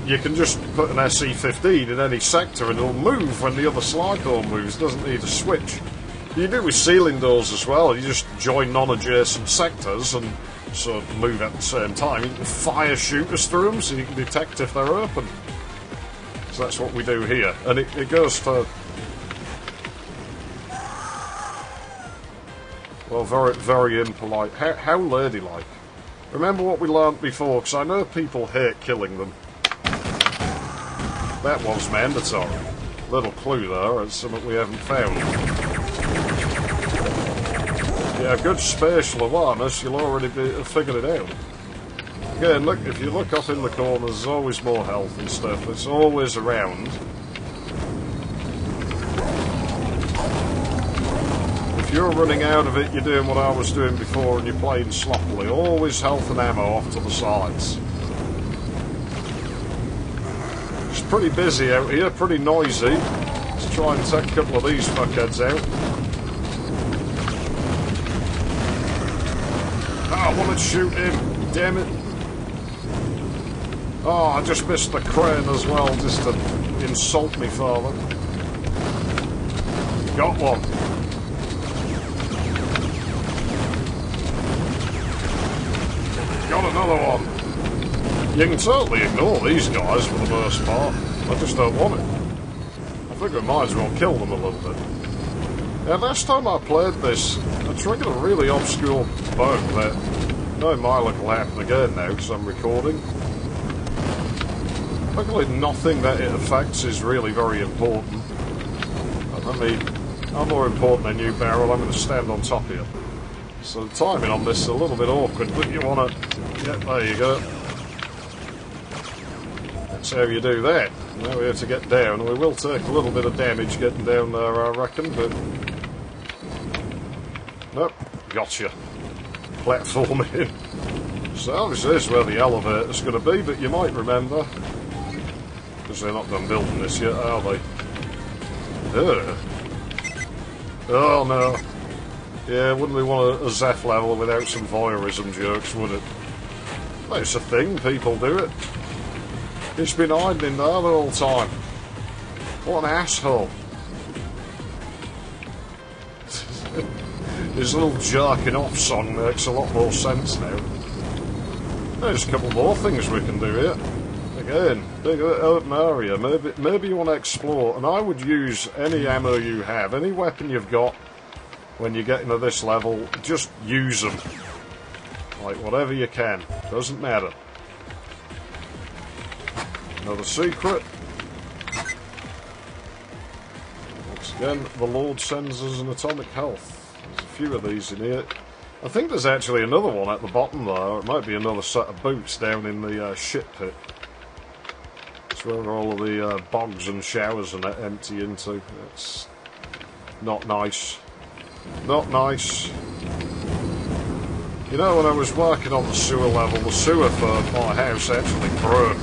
Speaker 1: you can just put an SE-15 in any sector and it'll move when the other slide door moves, doesn't need a switch. You do with ceiling doors as well, you just join non-adjacent sectors and sort of move at the same time. You can fire shooters through them so you can detect if they're open. So that's what we do here. And it goes to... Well, very, very impolite. How ladylike. Remember what we learnt before, because I know people hate killing them. That was mandatory. Little clue there, it's something we haven't found. Yeah, good spatial awareness, you'll already have figured it out. Again, look, if you look up in the corners, there's always more health and stuff. It's always around. If you're running out of it, you're doing what I was doing before and you're playing sloppily. Always health and ammo off to the sides. It's pretty busy out here, pretty noisy. Let's try and take a couple of these fuckheads out. Oh, I want to shoot him, damn it. Oh, I just missed the crane as well, just to insult me further. Got one. another one. You can totally ignore these guys for the most part. I just don't want it. I think we might as well kill them a little bit. Yeah, last time I played this, I triggered a really obscure bug that no my luck will happen again now because I'm recording. Luckily nothing that it affects is really very important. I mean, I'm more important than you, Peril. I'm going to stand on top of you. So the timing on this is a little bit awkward, but you want to... Yeah, there you go. That's how you do that. Now we have to get down, and we will take a little bit of damage getting down there, I reckon, but... Nope, gotcha. Platforming. So this is where the elevator's going to be, but you might remember... Because they're not done building this yet, are they? Ugh. Oh no. Yeah, wouldn't we want a Zeph level without some voyeurism jokes, would it? That's a thing, people do it. It's been hiding in there the whole time. What an asshole. His little jerking off song makes a lot more sense now. There's a couple more things we can do here. Again, big open area. Maybe you want to explore, and I would use any ammo you have, any weapon you've got when you get into this level, just use them. Like, whatever you can. Doesn't matter. Another secret. Once again, the Lord sends us an atomic health. There's a few of these in here. I think there's actually another one at the bottom there, or it might be another set of boots down in the shit pit. It's where all of the bogs and showers and that empty into. It's not nice. Not nice. You know, when I was working on the sewer level, the sewer for my house actually broke.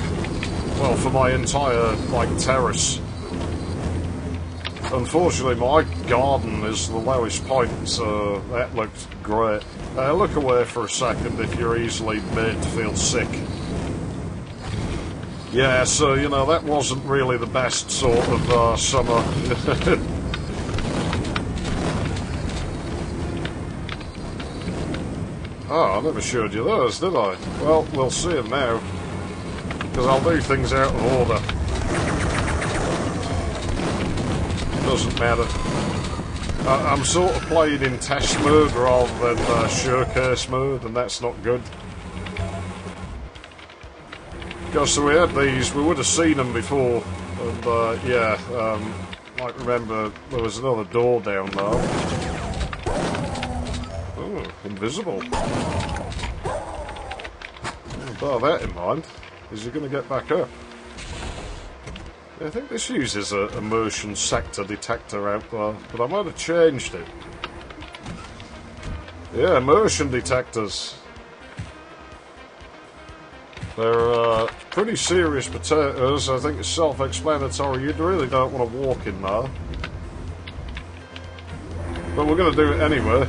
Speaker 1: Well, for my entire, like, terrace. Unfortunately, my garden is the lowest point, so that looked great. Look away for a second if you're easily made to feel sick. Yeah, so, you know, that wasn't really the best sort of summer. Oh, I never showed you those, did I? Well, we'll see them now. Because I'll do things out of order. Doesn't matter. I'm sort of playing in test mode rather than showcase mode, and that's not good. Because so we had these, we would have seen them before, and yeah, might remember there was another door down there. Oh, invisible. Bear that in mind. Is he going to get back up? Yeah, I think this uses a motion sector detector out there, but I might have changed it. Yeah, motion detectors. They're pretty serious potatoes. I think it's self-explanatory. You really don't want to walk in there. But we're going to do it anyway.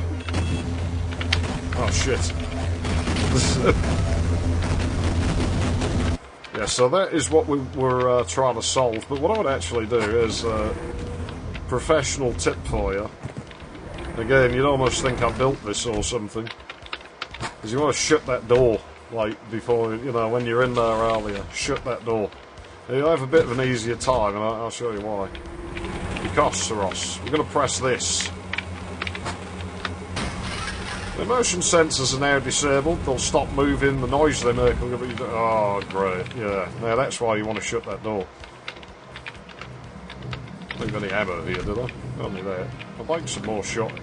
Speaker 1: Oh, shit. Yeah, so that is what we were trying to solve. But what I would actually do is a professional tip for you. Again, you'd almost think I built this or something. Because you want to shut that door, like, before, you know, when you're in there earlier. Shut that door. You'll have a bit of an easier time, and I'll show you why. Because, Saros, we're going to press this. The motion sensors are now disabled. They'll stop moving. The noise they make will be... Oh, great. Yeah. Now, that's why you want to shut that door. I don't have any ammo here, did I? Only there. I'd like some more shot.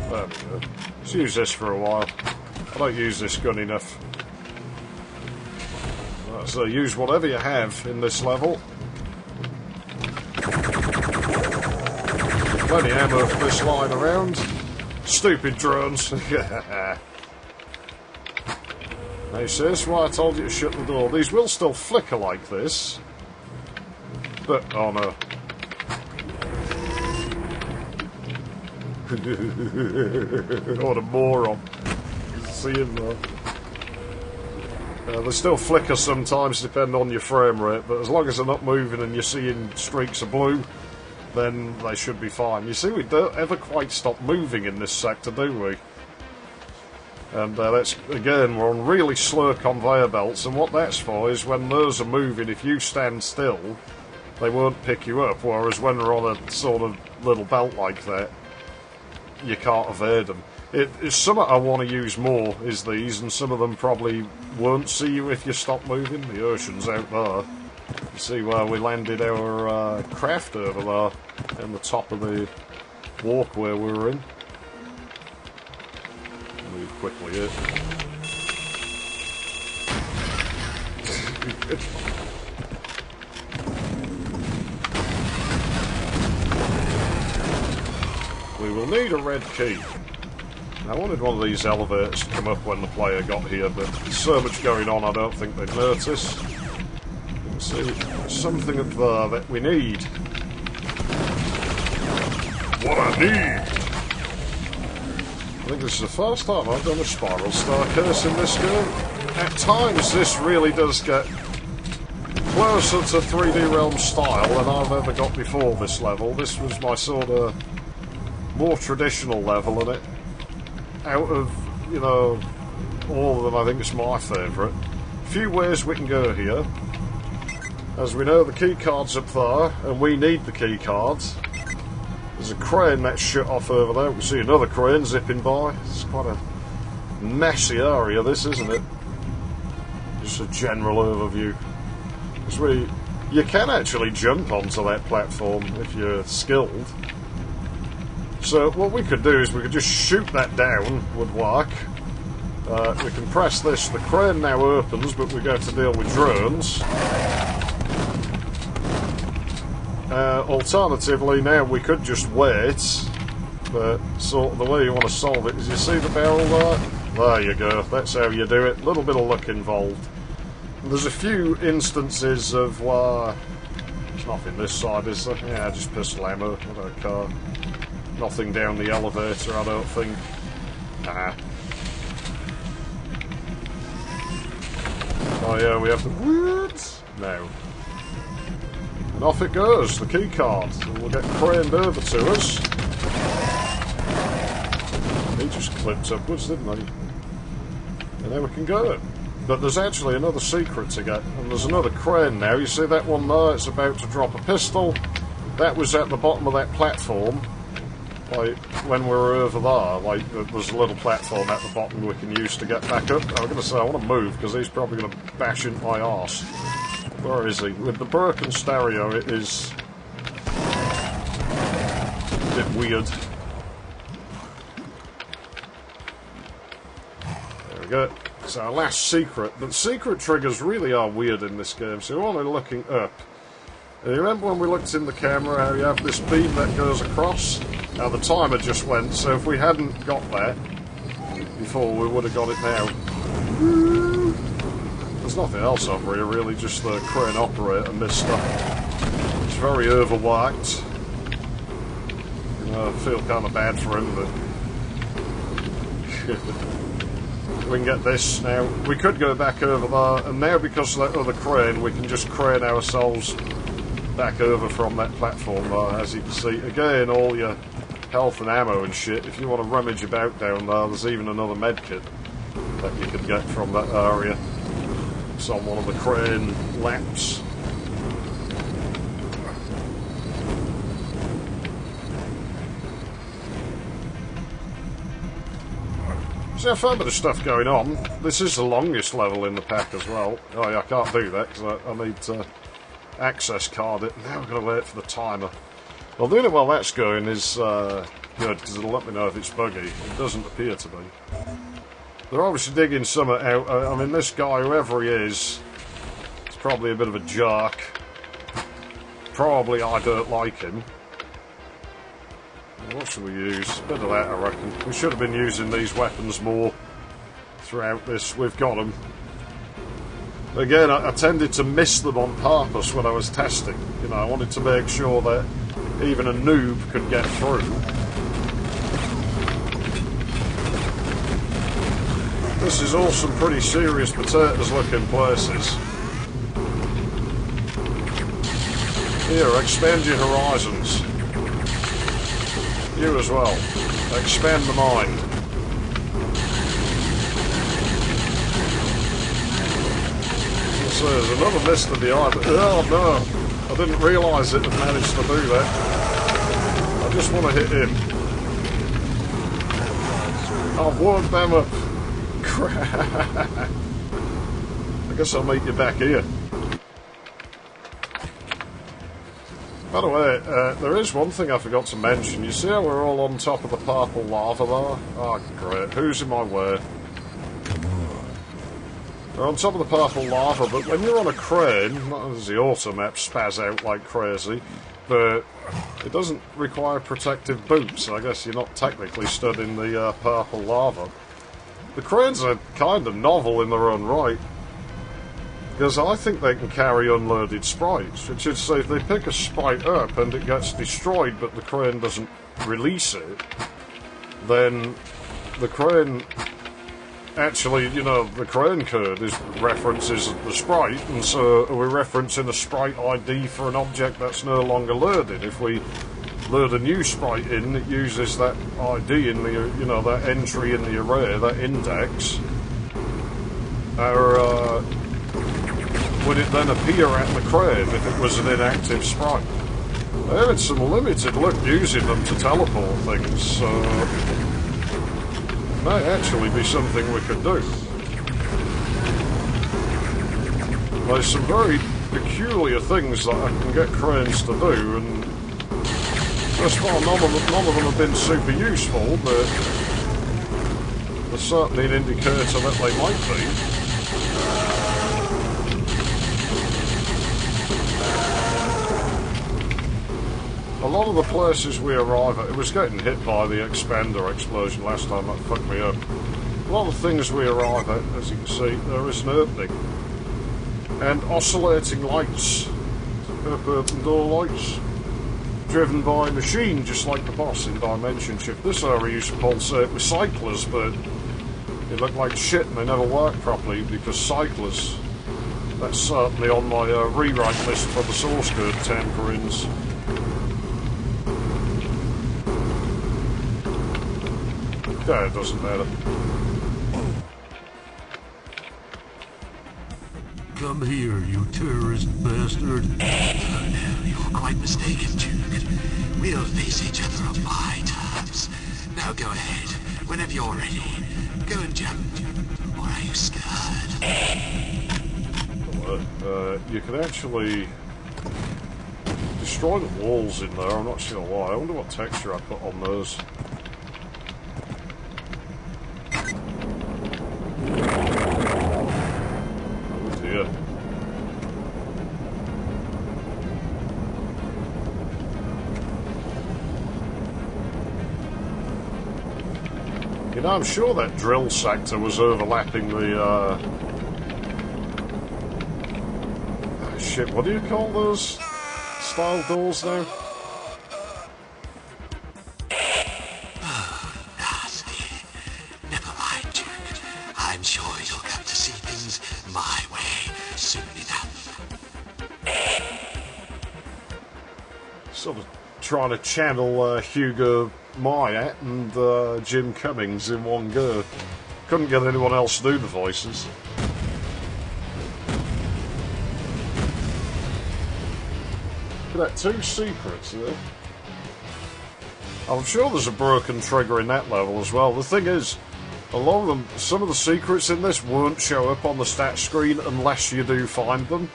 Speaker 1: There we go. Let's use this for a while. I don't use this gun enough. Right, so use whatever you have in this level. Plenty of ammo for this lying around. Stupid drones. Now, see, that's why I told you to shut the door. These will still flicker like this. But, oh no. What a moron. See him there. They still flicker sometimes, depending on your frame rate, but as long as they're not moving and you're seeing streaks of blue, then they should be fine. You see, we don't ever quite stop moving in this sector, do we? And that's, again, we're on really slow conveyor belts, and what that's for is when those are moving, if you stand still, they won't pick you up, whereas when we're on a sort of little belt like that, you can't evade them. It's something I want to use more, is these, and some of them probably won't see you if you stop moving. The ocean's out there. You see where we landed our craft over there, on the top of the walkway we were in. Move quickly here. We will need a red key. I wanted one of these elevators to come up when the player got here, but there's so much going on I don't think they'd notice. You can see something up there that we need. What I need! I think this is the first time I've done a spiral staircase in this game. At times this really does get closer to 3D Realm style than I've ever got before this level. This was my sort of more traditional level, and it, out of, you know, all of them, I think it's my favourite. A few ways we can go here. As we know, the key card's up there, and we need the key cards. There's a crane that's shut off over there. We can see another crane zipping by. It's quite a messy area, this, isn't it? Just a general overview. Because you can actually jump onto that platform if you're skilled. So what we could do is we could just shoot that down, would work. We can press this, the crane now opens, but we go to deal with drones. Alternatively, now we could just wait, but sort of the way you want to solve it is, you see the barrel there? There you go, that's how you do it. A little bit of luck involved. And there's a few instances of where there's nothing this side, is there? Yeah, just pistol ammo, I don't care. Nothing down the elevator, I don't think. Nah. Oh yeah, we have the woods now. And off it goes, the key card. And we'll get craned over to us. He just clipped upwards, didn't he? And then we can go. But there's actually another secret to get. And there's another crane now. You see that one there? It's about to drop a pistol. That was at the bottom of that platform. Like, when we were over there, like, there's a little platform at the bottom we can use to get back up. I'm going to say I want to move, because he's probably going to bash into my arse. Where is he? With the broken stereo, it is a bit weird. There we go. It's our last secret. But secret triggers really are weird in this game, so we're only looking up. And you remember when we looked in the camera how you have this beam that goes across? Now the timer just went, so if we hadn't got that before, we would have got it now. There's nothing else over here really, just the crane operator and this stuff. It's very overworked. You know, I feel kind of bad for him, but we can get this now. We could go back over there, and now because of that other crane, we can just crane ourselves back over from that platform there, as you can see. Again, all your health and ammo and shit. If you want to rummage about down there, there's even another medkit that you can get from that area. It's on one of the crane laps. There's a fair bit of stuff going on. This is the longest level in the pack as well. Oh yeah, I can't do that because I need to access card it. Now we're going to wait for the timer. Well, doing it while that's going is good, because it'll let me know if it's buggy. It doesn't appear to be. They're obviously digging something out. I mean, this guy, whoever he is probably a bit of a jerk. Probably I don't like him. What should we use? A bit of that, I reckon. We should have been using these weapons more throughout this. We've got them. Again, I tended to miss them on purpose when I was testing. You know, I wanted to make sure that even a noob could get through. This is all some pretty serious potatoes looking places. Here, expand your horizons. You as well. Expand the mind. So there's another mister behind. Oh no! I didn't realise it had managed to do that. I just want to hit him. I've warmed them up. Crap. I guess I'll meet you back here. By the way, there is one thing I forgot to mention. You see how we're all on top of the purple lava there? Oh, great. Who's in my way? We're on top of the purple lava, but when you're on a crane, not as the auto map spaz out like crazy, but it doesn't require protective boots, so I guess you're not technically stood in the purple lava. The cranes are kind of novel in their own right, because I think they can carry unloaded sprites, which is, say, if they pick a sprite up and it gets destroyed but the crane doesn't release it, then the crane... Actually, you know, the crane code references the sprite, and so we're referencing a sprite ID for an object that's no longer loaded. If we load a new sprite in, it uses that ID in the, you know, that entry in the array, that index. Would it then appear at the crane if it was an inactive sprite? I had some limited luck using them to teleport things, so... might actually be something we could do. There's some very peculiar things that I can get cranes to do, and thus far none of them have been super useful, but there's certainly an indicator that they might be. A lot of the places we arrive at, it was getting hit by the expander explosion last time, that fucked me up. A lot of the things we arrive at, as you can see, there is an opening. And oscillating lights, open door lights, driven by a machine, just like the boss in Dimension Shift. This area used to pulsate with cyclers, but it looked like shit and they never worked properly because cyclers, that's certainly on my rewrite list for the source code tamperings. Yeah, it doesn't matter.
Speaker 2: Come here, you terrorist bastard.
Speaker 4: Oh, no, you're quite mistaken, Duke. We'll face each other on my terms. Now go ahead, whenever you're ready. Go and jump. Or are you scared?
Speaker 1: You can actually destroy the walls in there, I'm not sure why. I wonder what texture I put on those. You know, I'm sure that drill sector was overlapping the, shit, what do you call those style doors now?
Speaker 4: Oh, nasty. Never mind, Duke. I'm sure you'll come to see things my way soon enough.
Speaker 1: Sort of trying to channel Hugo Myatt and Jim Cummings in one go. Couldn't get anyone else to do the voices. Look at that, 2 secrets there. I'm sure there's a broken trigger in that level as well. The thing is, a lot of them, some of the secrets in this won't show up on the stat screen unless you do find them.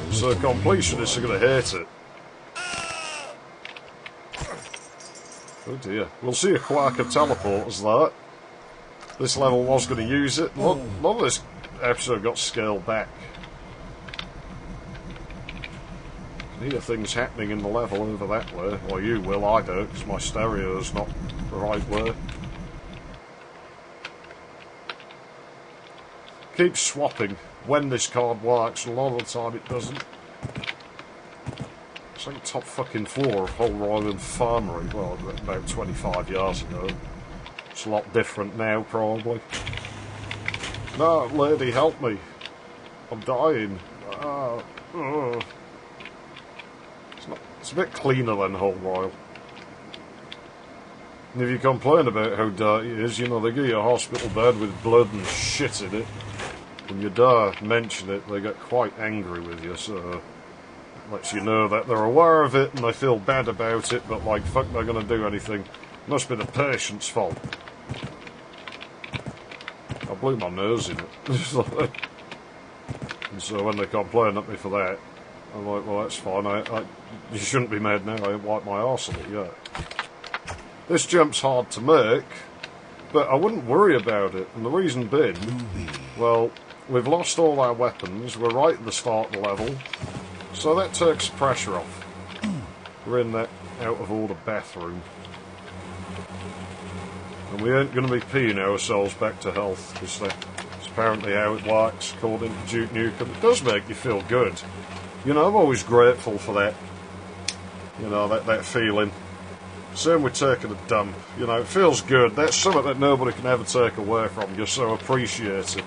Speaker 1: So completionists are going to hate it. Oh dear. We'll see a quirk of teleporters there. This level was going to use it. A lot of this episode got scaled back. I can hear things happening in the level over that way. Well, you will, I don't, because my stereo's not the right way. Keep swapping when this card works, a lot of the time it doesn't. It's like top fucking floor of Whole Royal Infirmary, well, about 25 years ago. It's a lot different now, probably. No, lady, help me. I'm dying. It's a bit cleaner than Whole Royal. And if you complain about how dirty it is, you know, they give you a hospital bed with blood and shit in it. when you dare mention it, they get quite angry with you, so it lets you know that they're aware of it and they feel bad about it, but like, fuck, they're going to do anything. Must be the patient's fault. I blew my nose in it. And so when they complain at me for that, I'm like, well, that's fine. You shouldn't be mad now. I haven't wiped my arse on it yet. This jump's hard to make, but I wouldn't worry about it. And the reason being, well, we've lost all our weapons. We're right at the start of the level, so that takes pressure off. We're in that out-of-order bathroom. And we ain't going to be peeing ourselves back to health, because that's apparently how it works, according to Duke Nukem. It does make you feel good. You know, I'm always grateful for that. You know, that feeling. Same with taking a dump. You know, it feels good. That's something that nobody can ever take away from you, so appreciate it.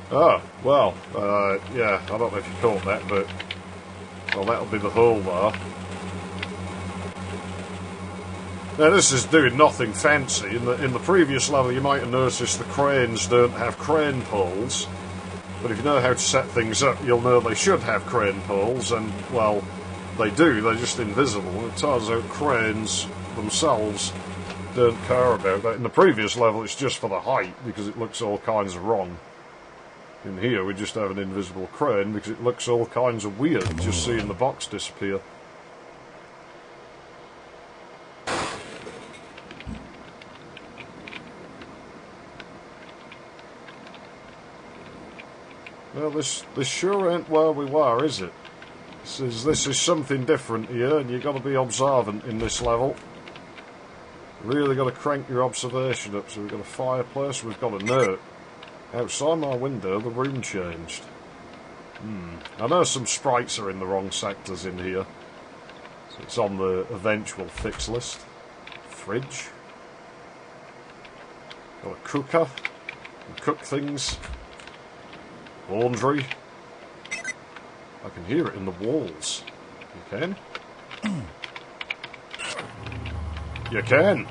Speaker 1: Oh, well, yeah, I don't know if you caught that, but, well, that'll be the hole there. Now, this is doing nothing fancy. In the previous level, you might have noticed the cranes don't have crane poles, but if you know how to set things up, you'll know they should have crane poles, and, well, they do, they're just invisible. And it turns out cranes themselves don't care about that. In the previous level, it's just for the height, because it looks all kinds of wrong. In here, we just have an invisible crane because it looks all kinds of weird, just seeing the box disappear. Well, this sure ain't where we were, is it? This is something different here, and you've got to be observant in this level. Really got to crank your observation up. So we've got a fireplace, we've got a note. Outside my window, the room changed. I know some sprites are in the wrong sectors in here. So it's on the eventual fix list. Fridge. Got a cooker. Cook things. Laundry. I can hear it in the walls. You can? You can!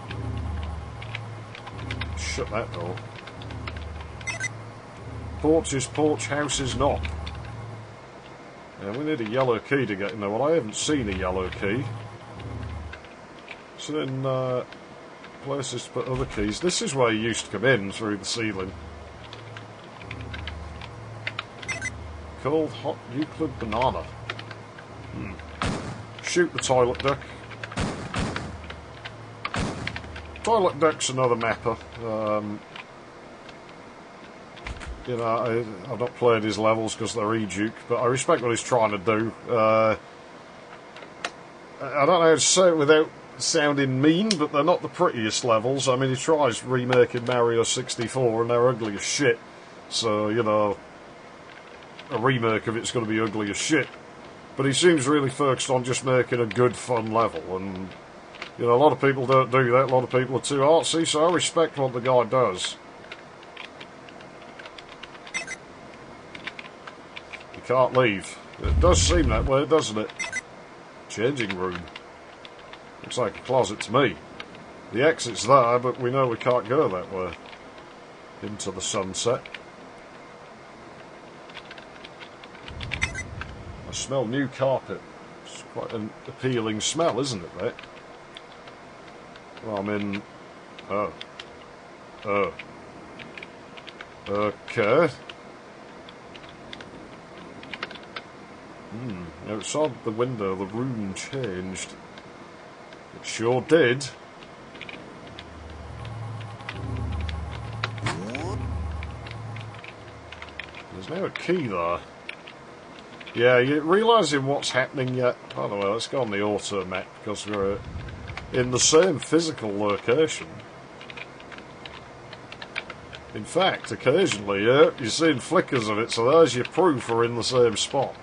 Speaker 1: Shut that door. Porch is porch, house is not. Yeah, we need a yellow key to get in there. Well, I haven't seen a yellow key. So then, places to put other keys. This is where you used to come in, through the ceiling. Cold, hot Euclid banana. Shoot the toilet duck. Toilet duck's another mapper. You know, I've not played his levels because they're E-Duke, but I respect what he's trying to do. I don't know how to say it without sounding mean, but they're not the prettiest levels. I mean, he tries remaking Mario 64 and they're ugly as shit. So, you know, a remake of it's going to be ugly as shit. But he seems really focused on just making a good, fun level. And, you know, a lot of people don't do that. A lot of people are too artsy, so I respect what the guy does. Can't leave. It does seem that way, doesn't it? Changing room. Looks like a closet to me. The exit's there, but we know we can't go that way. Into the sunset. I smell new carpet. It's quite an appealing smell, isn't it, that? Well, I'm in... Oh. Oh. Okay. Outside the window, the room changed. It sure did. There's now a key there. Yeah, you're realising what's happening yet? I don't know, let's go on the auto map because we're in the same physical location. In fact, occasionally, yeah, you're seeing flickers of it, so there's your proof we're in the same spot.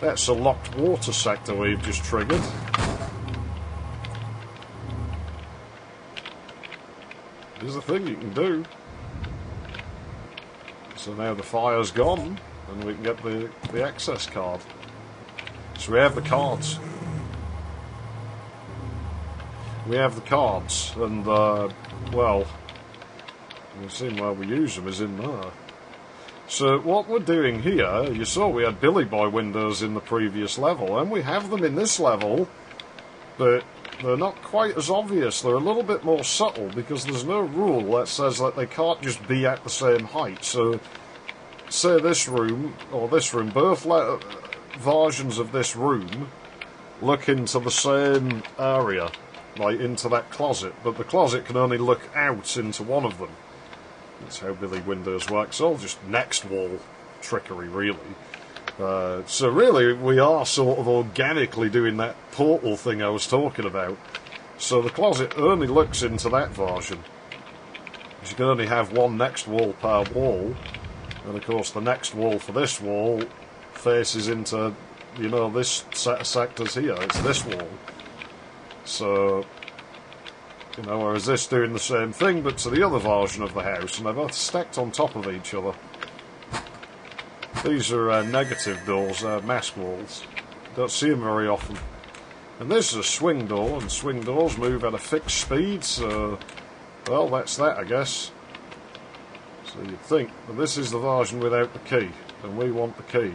Speaker 1: That's a locked water sector we've just triggered. There's a thing you can do. So now the fire's gone, and we can get the access card. So we have the cards. We have the cards, and, well, we've seen where we use them is in there. So what we're doing here, you saw we had Billy Boy windows in the previous level, and we have them in this level, but they're not quite as obvious. They're a little bit more subtle, because there's no rule that says that they can't just be at the same height. So, say this room, or this room, both versions of this room look into the same area, like into that closet, but the closet can only look out into one of them. That's how Billy windows work. It's all just next wall trickery, really. So really, we are sort of organically doing that portal thing I was talking about. So the closet only looks into that version. You can only have one next wall per wall, and of course the next wall for this wall faces into, you know, this set of sectors here. It's this wall. So, you know, whereas this doing the same thing, but to the other version of the house, and they're both stacked on top of each other. These are negative doors, mask walls. Don't see them very often. And this is a swing door, and swing doors move at a fixed speed, so, well, that's that, I guess. So you'd think, but this is the version without the key, and we want the key.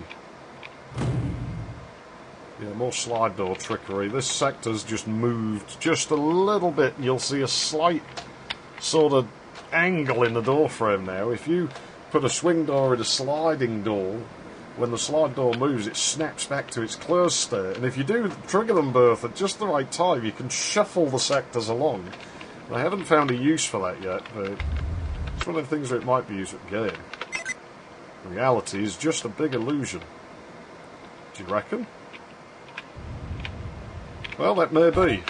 Speaker 1: Yeah, more slide door trickery. This sector's just moved just a little bit. You'll see a slight sort of angle in the door frame now. If you put a swing door in a sliding door, when the slide door moves, it snaps back to its closed state. And if you do trigger them both at just the right time, you can shuffle the sectors along. And I haven't found a use for that yet, but it's one of the things where it might be used at the game. Reality is just a big illusion. Do you reckon? Well, that may be.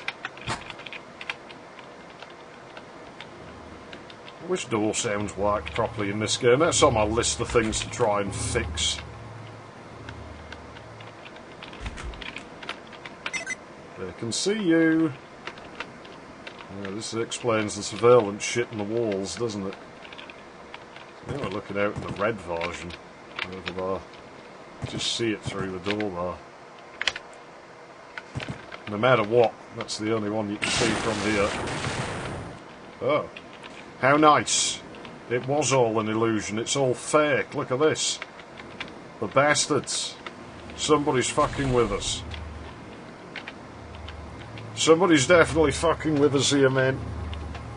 Speaker 1: Which door sounds work properly in this game? That's on my list of things to try and fix. They can see you. Yeah, this explains the surveillance shit in the walls, doesn't it? Now we're looking out in the red version over there. Just see it through the door there. No matter what, that's the only one you can see from here. Oh. How nice. It was all an illusion. It's all fake. Look at this. The bastards. Somebody's fucking with us. Somebody's definitely fucking with us here, man.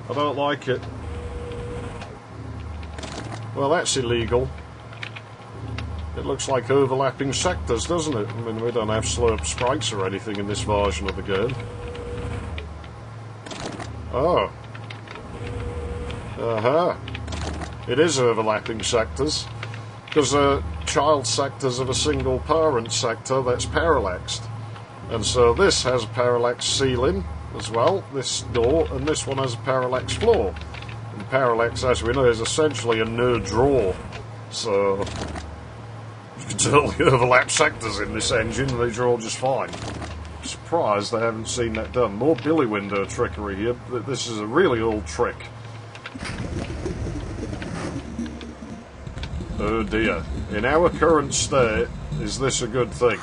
Speaker 1: I don't like it. Well, that's illegal. It looks like overlapping sectors, doesn't it? I mean, we don't have slurp sprites or anything in this version of the game. Oh. Uh-huh. It is overlapping sectors. Because child sectors of a single parent sector that's parallaxed. And so this has a parallax ceiling as well, this door, and this one has a parallax floor. And parallax, as we know, is essentially a no draw. So you can totally overlap sectors in this engine and they draw just fine. I'm surprised I haven't seen that done. More Billy window trickery here. This is a really old trick. Oh dear. In our current state, is this a good thing?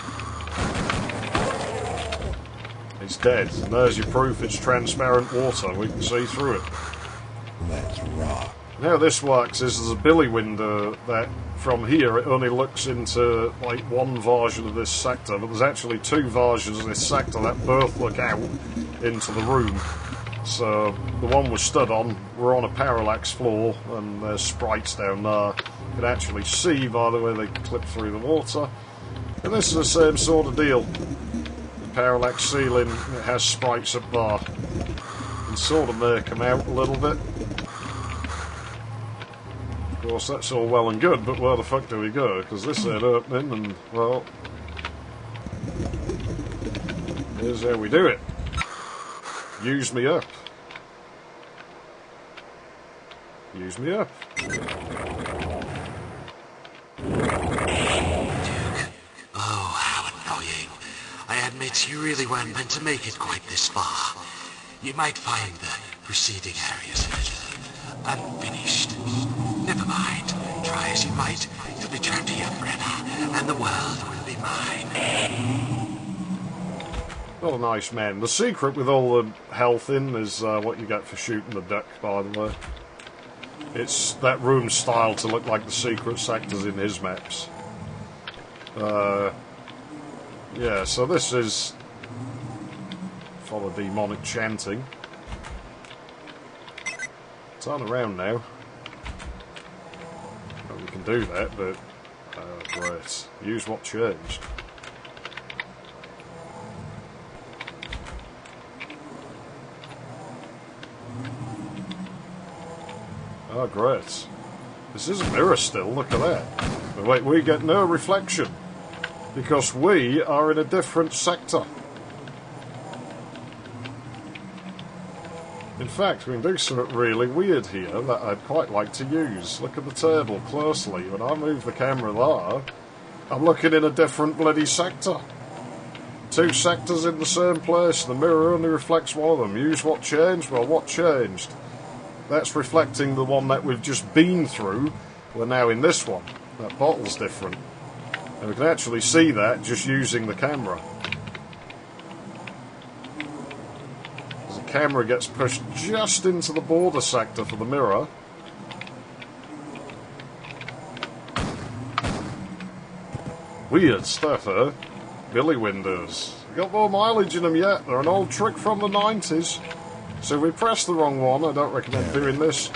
Speaker 1: It's dead. And there's your proof it's transparent water. We can see through it.
Speaker 2: Let's rock.
Speaker 1: How this works is there's a Billy window that from here it only looks into like one version of this sector, but there's actually two versions of this sector that both look out into the room. So the one we're stood on, we're on a parallax floor and there's sprites down there. You can actually see by the way they clip through the water. And this is the same sort of deal. The parallax ceiling, it has sprites up there. You can sort of make them out a little bit. Of course, that's all well and good, but where the fuck do we go? Because this ain't opening, and, well, here's how we do it. Use me up. Use me up.
Speaker 4: Duke. Oh, how annoying. I admit you really weren't meant to make it quite this far. You might find the preceding areas unfinished. Never mind. Try as you might, you'll be trapped here forever, and the world will be mine.
Speaker 1: Not a nice man. The secret with all the health in is what you get for shooting the duck, by the way. It's that room style to look like the secret sectors in his maps. Yeah, so this is... follow demonic chanting. Turn around now. Well, we can do that, but... great. Use what changed. Oh, great. This is a mirror still, look at that. But wait, we get no reflection. Because we are in a different sector. In fact, we can do something really weird here that I'd quite like to use. Look at the table closely. When I move the camera there, I'm looking in a different bloody sector. 2 sectors in the same place. The mirror only reflects one of them. Use what changed? Well, what changed? That's reflecting the one that we've just been through. We're now in this one. That bottle's different. And we can actually see that just using the camera. As the camera gets pushed just into the border sector for the mirror. Weird stuff, eh? Billy windows. Got more mileage in them yet. They're an old trick from the 90s. So if we press the wrong one, I don't recommend doing this,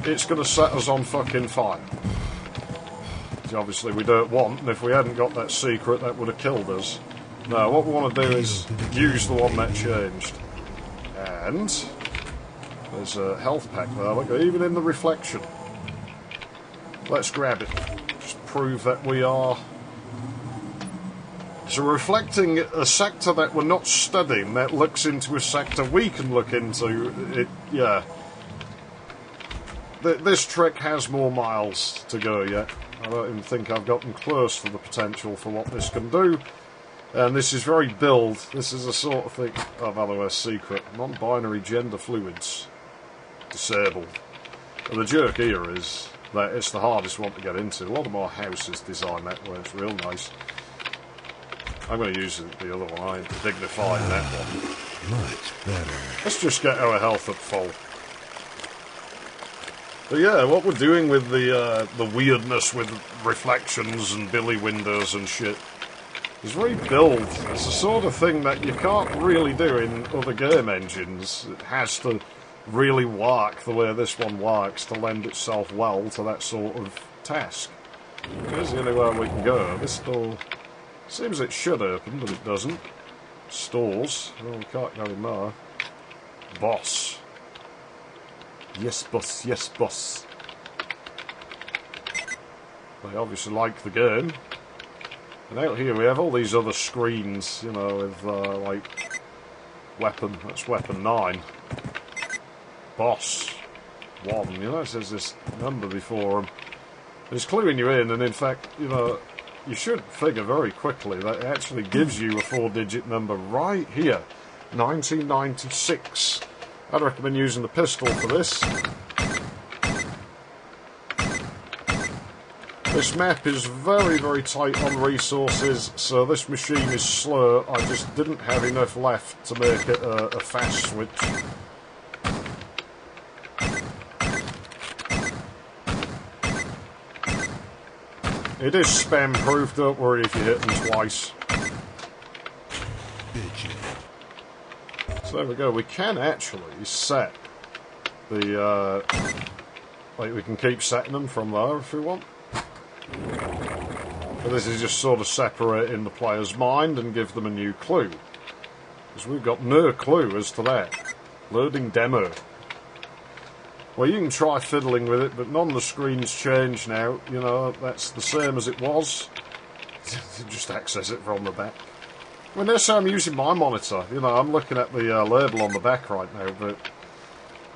Speaker 1: it's going to set us on fucking fire. Which obviously we don't want, and if we hadn't got that secret, that would have killed us. No, what we want to do is use the one that changed. And there's a health pack there, look, even in the reflection. Let's grab it. Just prove that we are... So we're reflecting a sector that we're not studying, that looks into a sector we can look into. It, yeah. This trick has more miles to go yet. I don't even think I've gotten close to the potential for what this can do. And this is very build. This is a sort of thing... Oh, by the way, secret. Non-binary gender fluids. Disabled. And the joke here is that it's the hardest one to get into. A lot of my houses design that way. It's real nice. I'm going to use the other one. I'm dignifying that one.
Speaker 2: Much better.
Speaker 1: Let's just get our health up full. But yeah, what we're doing with the weirdness with reflections and billy windows and shit is very build. It's the sort of thing that you can't really do in other game engines. It has to really work the way this one works to lend itself well to that sort of task. Here's the only way we can go. This door... Seems it should open, but it doesn't. Stores. Well, we can't go in there. Boss. Yes, boss. Yes, boss. They obviously like the game. And out here we have all these other screens, you know, with, like... Weapon. That's weapon 9. Boss. 1. You know, it says this number before them. It's cluing you in, and in fact, you know... You should figure very quickly that it actually gives you a 4-digit number right here. 1996. I'd recommend using the pistol for this. This map is very, very tight on resources, so this machine is slow. I just didn't have enough left to make it a fast switch. It is spam proof, don't worry if you hit them twice. So there we go, we can actually set the, like we can keep setting them from there if we want. But this is just sort of separating the player's mind and give them a new clue. Because we've got no clue as to that. Loading demo. Well, you can try fiddling with it, but none of the screens change now. You know, that's the same as it was. Just access it from the back. I mean, that's how I'm using my monitor. You know, I'm looking at the label on the back right now, but,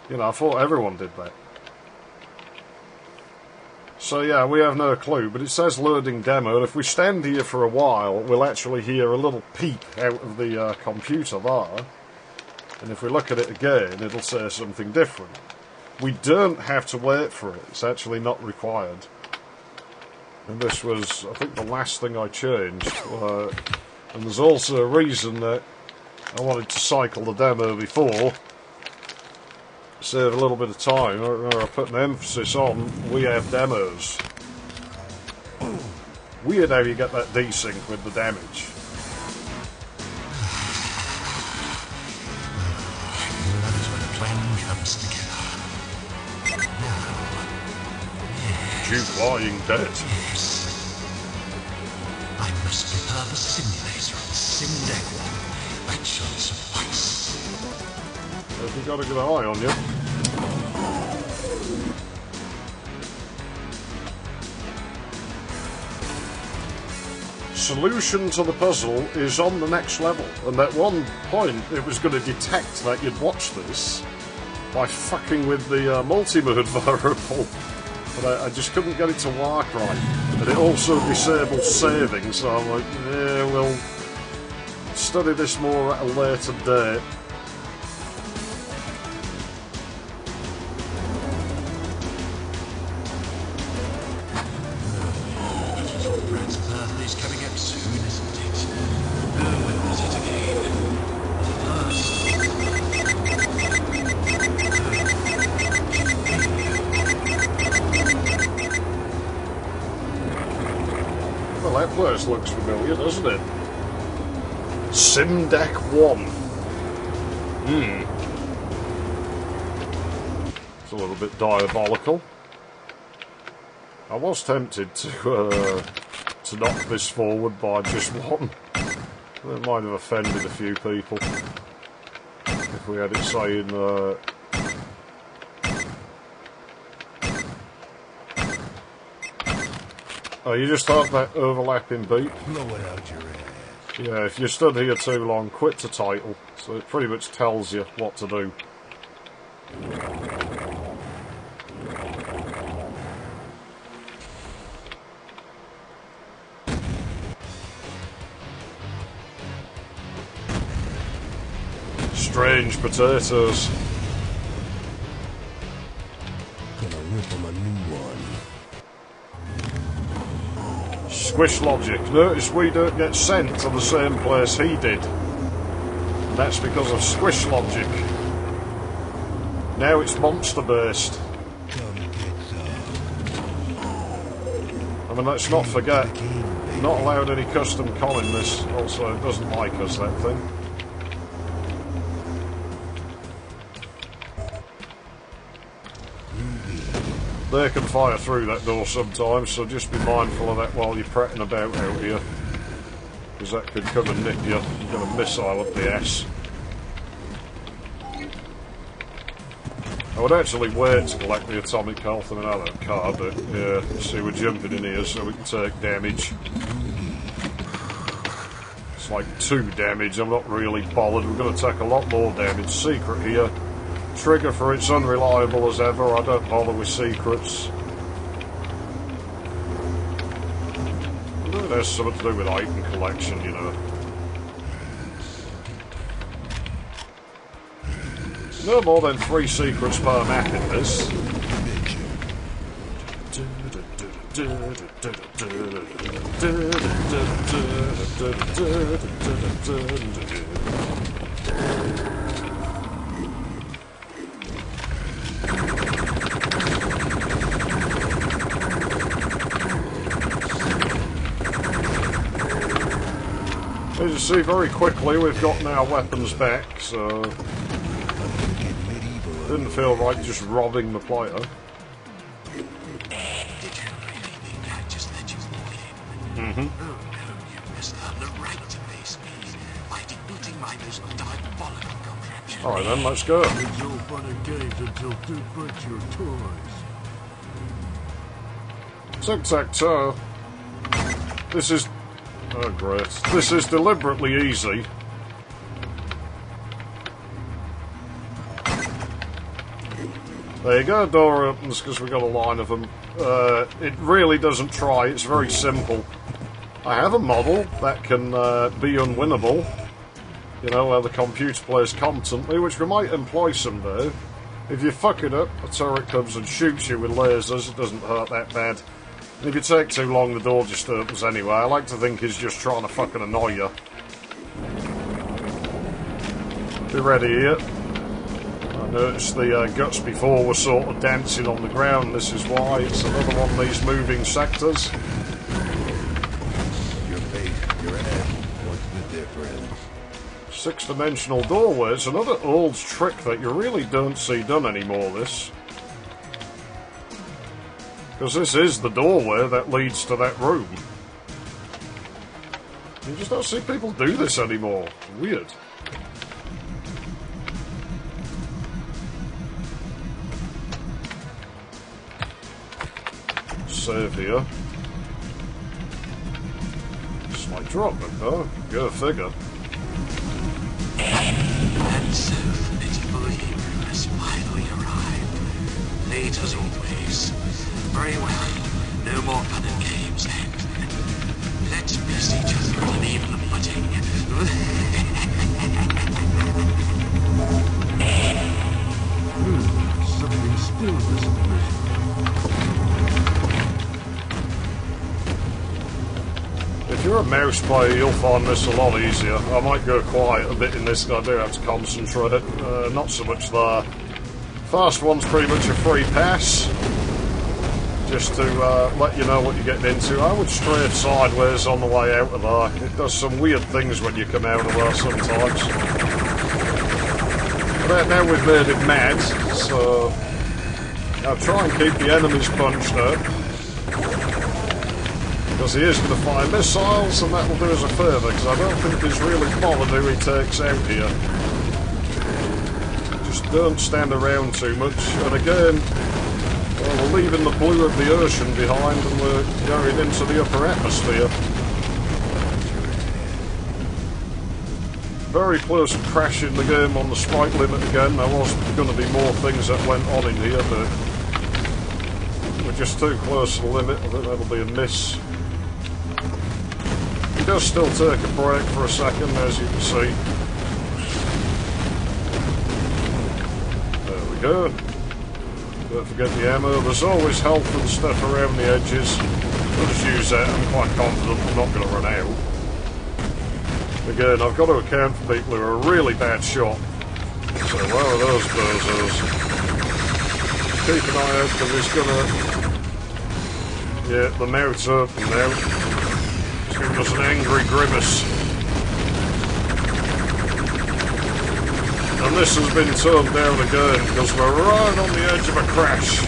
Speaker 1: you know, I thought everyone did that. So, yeah, we have no clue, but it says loading demo, and if we stand here for a while, we'll actually hear a little peep out of the computer there. And if we look at it again, it'll say something different. We don't have to wait for it. It's actually not required. And this was, I think, the last thing I changed. And there's also a reason that I wanted to cycle the demo before, save a little bit of time, or I put an emphasis on we have demos. Weird how you get that desync with the damage.
Speaker 4: That is when the plan comes together.
Speaker 1: You lying dead.
Speaker 4: Yes. I must prepare the simulator on Sim-Deck 1. That shall suffice.
Speaker 1: Have you got a good eye on you? Solution to the puzzle is on the next level, and at one point it was going to detect that you'd watched this by fucking with the multi-mode variable, but I just couldn't get it to work right, and it also disabled saving, so I'm like, yeah, we'll study this more at a later date.
Speaker 4: Brad's birthday's coming up soon, isn't it? When was it again?
Speaker 1: Well, that place looks familiar, doesn't it? Sim-Deck 1. It's a little bit diabolical. I was tempted to knock this forward by just one. That might have offended a few people if we had it saying oh, you just heard that overlapping beat?
Speaker 2: Blow it out your ass.
Speaker 1: Yeah, if you stood here too long, quit the title. So it pretty much tells you what to do. Strange potatoes.
Speaker 2: Gonna rip him a new one.
Speaker 1: Squish logic. Notice we don't get sent to the same place he did. And that's because of squish logic. Now it's monster based.
Speaker 2: Come get some.
Speaker 1: I mean, let's not forget, not allowed any custom con in this. Also, it doesn't like us, that thing. They can fire through that door sometimes, so just be mindful of that while you're prattling about out here. Because that could come and nip you. You've got a missile up the ass. I would actually wait to collect the atomic health. I mean, I don't care, but yeah, see, we're jumping in here so we can take damage. It's like 2 damage, I'm not really bothered. We're going to take a lot more damage. Secret here. Trigger for it's unreliable as ever. I don't bother with secrets. I think it has something to do with item collection, you know. No more than 3 secrets per map in this. As you see, very quickly we've gotten our weapons back, so didn't feel right just robbing the player.
Speaker 4: Did you really think I'd just let you walk in? Oh no, you must earn the right to face me by defeating my most diabolical contraption.
Speaker 1: Alright then, let's go.
Speaker 2: It's all fun and games until Dude breaks your toys.
Speaker 1: Tic-tac-toe. This is... oh great. This is deliberately easy. There you go, door opens because we've got a line of them. It really doesn't try, it's very simple. I have a model that can be unwinnable. You know, where the computer plays constantly, which we might employ someday. If you fuck it up, a turret comes and shoots you with lasers, it doesn't hurt that bad. And if you take too long, the door just opens anyway. I like to think he's just trying to fucking annoy you. Be ready here. I noticed the guts before were sort of dancing on the ground. This is why. It's another one of these moving sectors.
Speaker 2: Your face, your ass. What's the difference?
Speaker 1: Six-dimensional doorways. Another old trick that you really don't see done anymore, this. Because this is the doorway that leads to that room. You just don't see people do this anymore. Weird. Save here. Slight drop, though. Go figure.
Speaker 4: And so the pitiful hero has finally arrived. Late as always. Very well. No more fun and games then. Let's bless each other on an even footing.
Speaker 2: Something still doesn't measure.
Speaker 1: If you're a mouse player, you'll find this a lot easier. I might go quiet a bit in this, I do have to concentrate. Not so much there. First one's pretty much a free pass. Just to let you know what you're getting into. I would straight sideways on the way out of there. It does some weird things when you come out of there sometimes. But now we've made it mad, so I'll try and keep the enemies punched up. Because he is going to fire missiles, and that will do us a favour, because I don't think he's really bothered who he takes out here. Just don't stand around too much. And again, well, we're leaving the blue of the ocean behind, and we're going into the upper atmosphere. Very close to crashing the game on the sprite limit again. There was going to be more things that went on in here, but we're just too close to the limit. I think that'll be a miss. He does still take a break for a second, as you can see. There we go. Don't forget the ammo. There's always health and stuff around the edges. I'll just use that. I'm quite confident I'm not going to run out. Again, I've got to account for people who are a really bad shot. So where are those bozos? Keep an eye out, because he's going to... Yeah, the mouth's open now. He's giving us an angry grimace. And this has been toned down again, because we're right on the edge of a crash.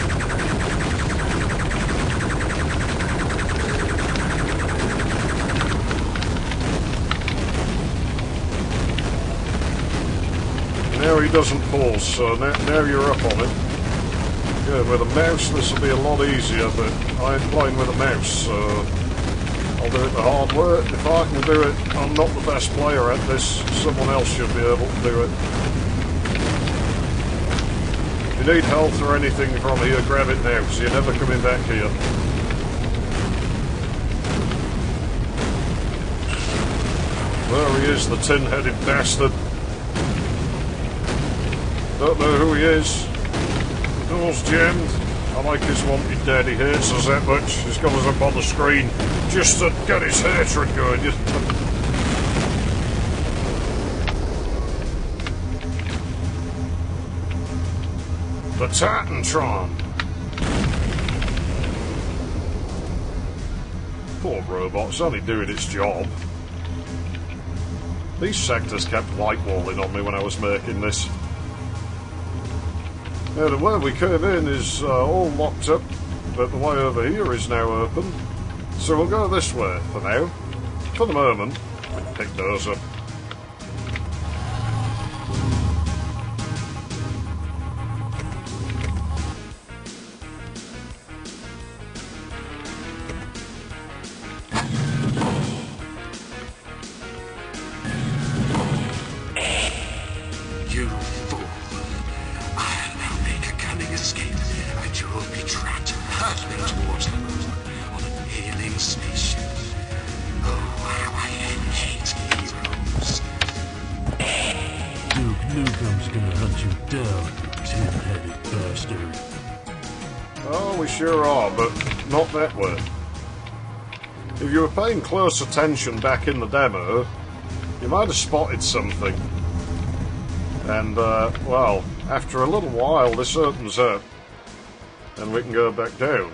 Speaker 1: Now he doesn't pause, so now you're up on it. Good, with a mouse this will be a lot easier, but I ain't playing with a mouse, so I'll do it the hard way. If I can do it, I'm not the best player at this. Someone else should be able to do it. If you need health or anything from here, grab it now, because you're never coming back here. There he is, the tin-headed bastard. Don't know who he is. The door's jammed. I like his wanted dead. He hates us that much. He's got us up on the screen just to get his hatred going. The Titantron. Poor robot's only doing its job. These sectors kept whitewalling on me when I was making this. Now the way we came in is all locked up, but the way over here is now open. So we'll go this way for now. For the moment, we can pick those up.
Speaker 4: You fool. I'll now make a cunning escape, and you will be trapped hurtling towards the moon on an alien spaceship. Oh, how I hate heroes.
Speaker 2: Duke Nukem's gonna hunt you down, you tin-headed bastard.
Speaker 1: Oh, we sure are, but not that way. If you were paying close attention back in the demo, you might have spotted something. And, well, after a little while this opens up and we can go back down.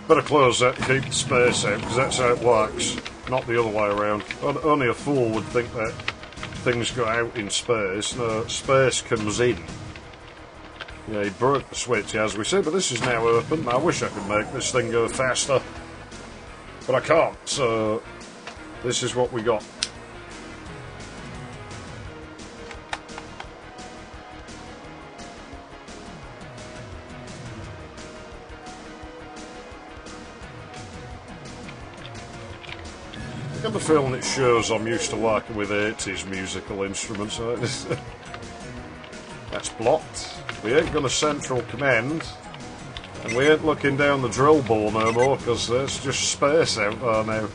Speaker 1: Better close that to keep the space out, because that's how it works, not the other way around. Only a fool would think that things go out in space. No, space comes in. Yeah, he broke the switch, as we see, but this is now open. I wish I could make this thing go faster, but I can't, so this is what we got. I get the feeling it shows I'm used to working with 80s musical instruments. That's blocked. We ain't got a central command, and we ain't looking down the drill bore no more, because there's just space out there now.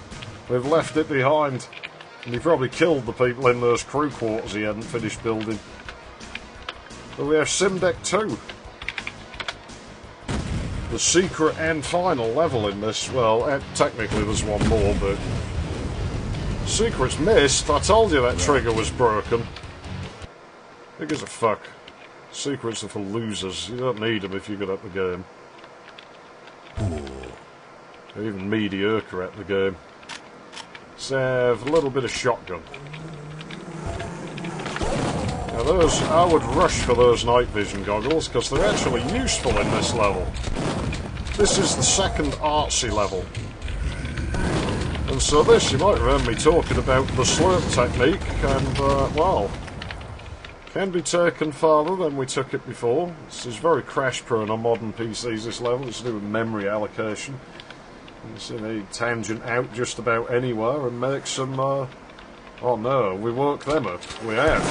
Speaker 1: We've left it behind, and he probably killed the people in those crew quarters he hadn't finished building. But we have Sim Deck 2. The secret and final level in this. Well, technically there's one more, but secret's missed. I told you that trigger was broken. Who gives a fuck? Secrets are for losers. You don't need them if you're good at the game. Or even mediocre at the game. Let's have a little bit of shotgun. Now those, I would rush for those night vision goggles, because they're actually useful in this level. This is the second artsy level. And so this, you might remember me talking about the slurp technique, and, well, can be taken farther than we took it before. This is very crash prone on modern PCs, this level. It's to do with memory allocation. You see me tangent out just about anywhere and make some, oh no, we woke them up. We have.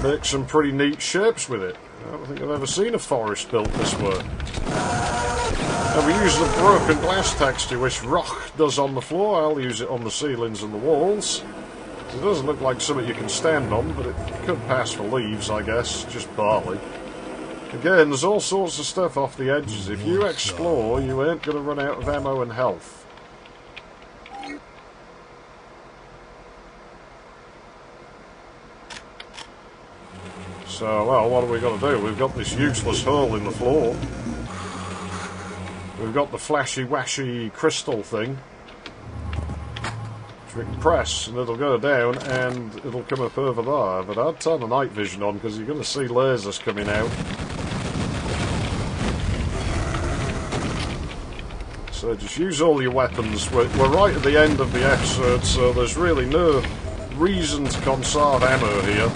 Speaker 1: Make some pretty neat shapes with it. I don't think I've ever seen a forest built this way. And we use the broken glass texture, which Roch does on the floor. I'll use it on the ceilings and the walls. It doesn't look like something you can stand on, but it could pass for leaves, I guess, just barley. Again, there's all sorts of stuff off the edges. If you explore, you ain't going to run out of ammo and health. So, well, what have we got to do? We've got this useless hole in the floor. We've got the flashy-washy crystal thing, which we can press, and it'll go down, and it'll come up over there. But I'd turn the night vision on, because you're going to see lasers coming out. So just use all your weapons. We're right at the end of the episode, so there's really no reason to conserve ammo here.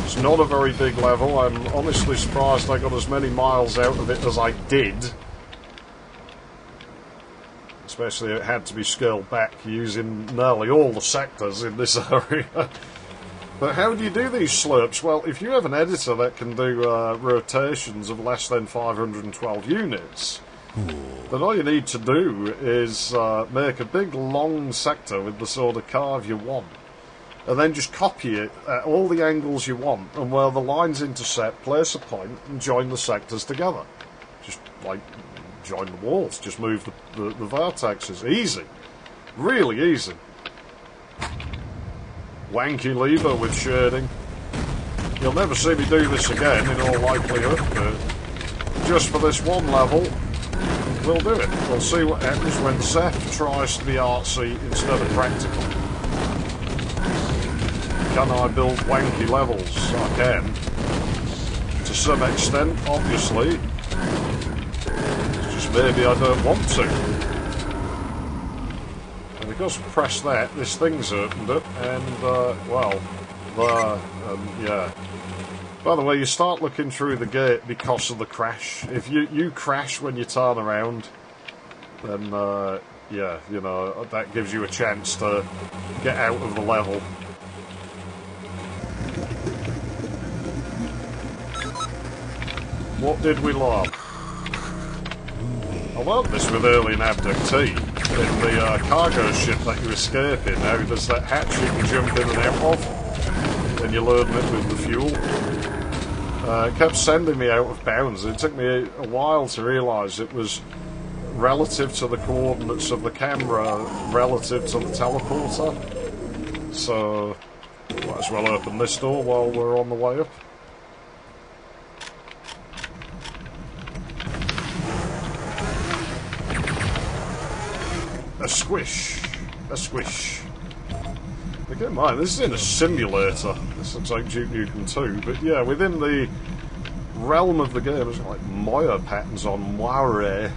Speaker 1: It's not a very big level. I'm honestly surprised I got as many miles out of it as I did. Especially it had to be scaled back using nearly all the sectors in this area. But how do you do these slurps? Well, if you have an editor that can do rotations of less than 512 units, then all you need to do is make a big long sector with the sort of carve you want. And then just copy it at all the angles you want, and where the lines intersect, place a point and join the sectors together. Just like join the walls, just move the vertexes. Easy. Really easy. Wanky lever with shading. You'll never see me do this again in all likelihood, but just for this one level, we'll do it. We'll see what happens when Seth tries to be artsy instead of practical. Can I build wanky levels? I can. To some extent, obviously. It's just maybe I don't want to. And because we pressed that, this thing's opened up, and, well, yeah. By the way, you start looking through the gate because of the crash. If you crash when you turn around, then, yeah, you know, that gives you a chance to get out of the level. What did we learn? I learned this with Alien Abductee. In the cargo ship that you escape in now, there's that hatch you can jump in and out of, and you load it with the fuel. It kept sending me out of bounds. It took me a while to realise it was relative to the coordinates of the camera, relative to the teleporter. So, might as well open this door while we're on the way up. A squish. A squish. Again, mind, this is in a simulator. This looks like Duke Nukem 2, but yeah, within the realm of the game, there's like Moire patterns on Moire.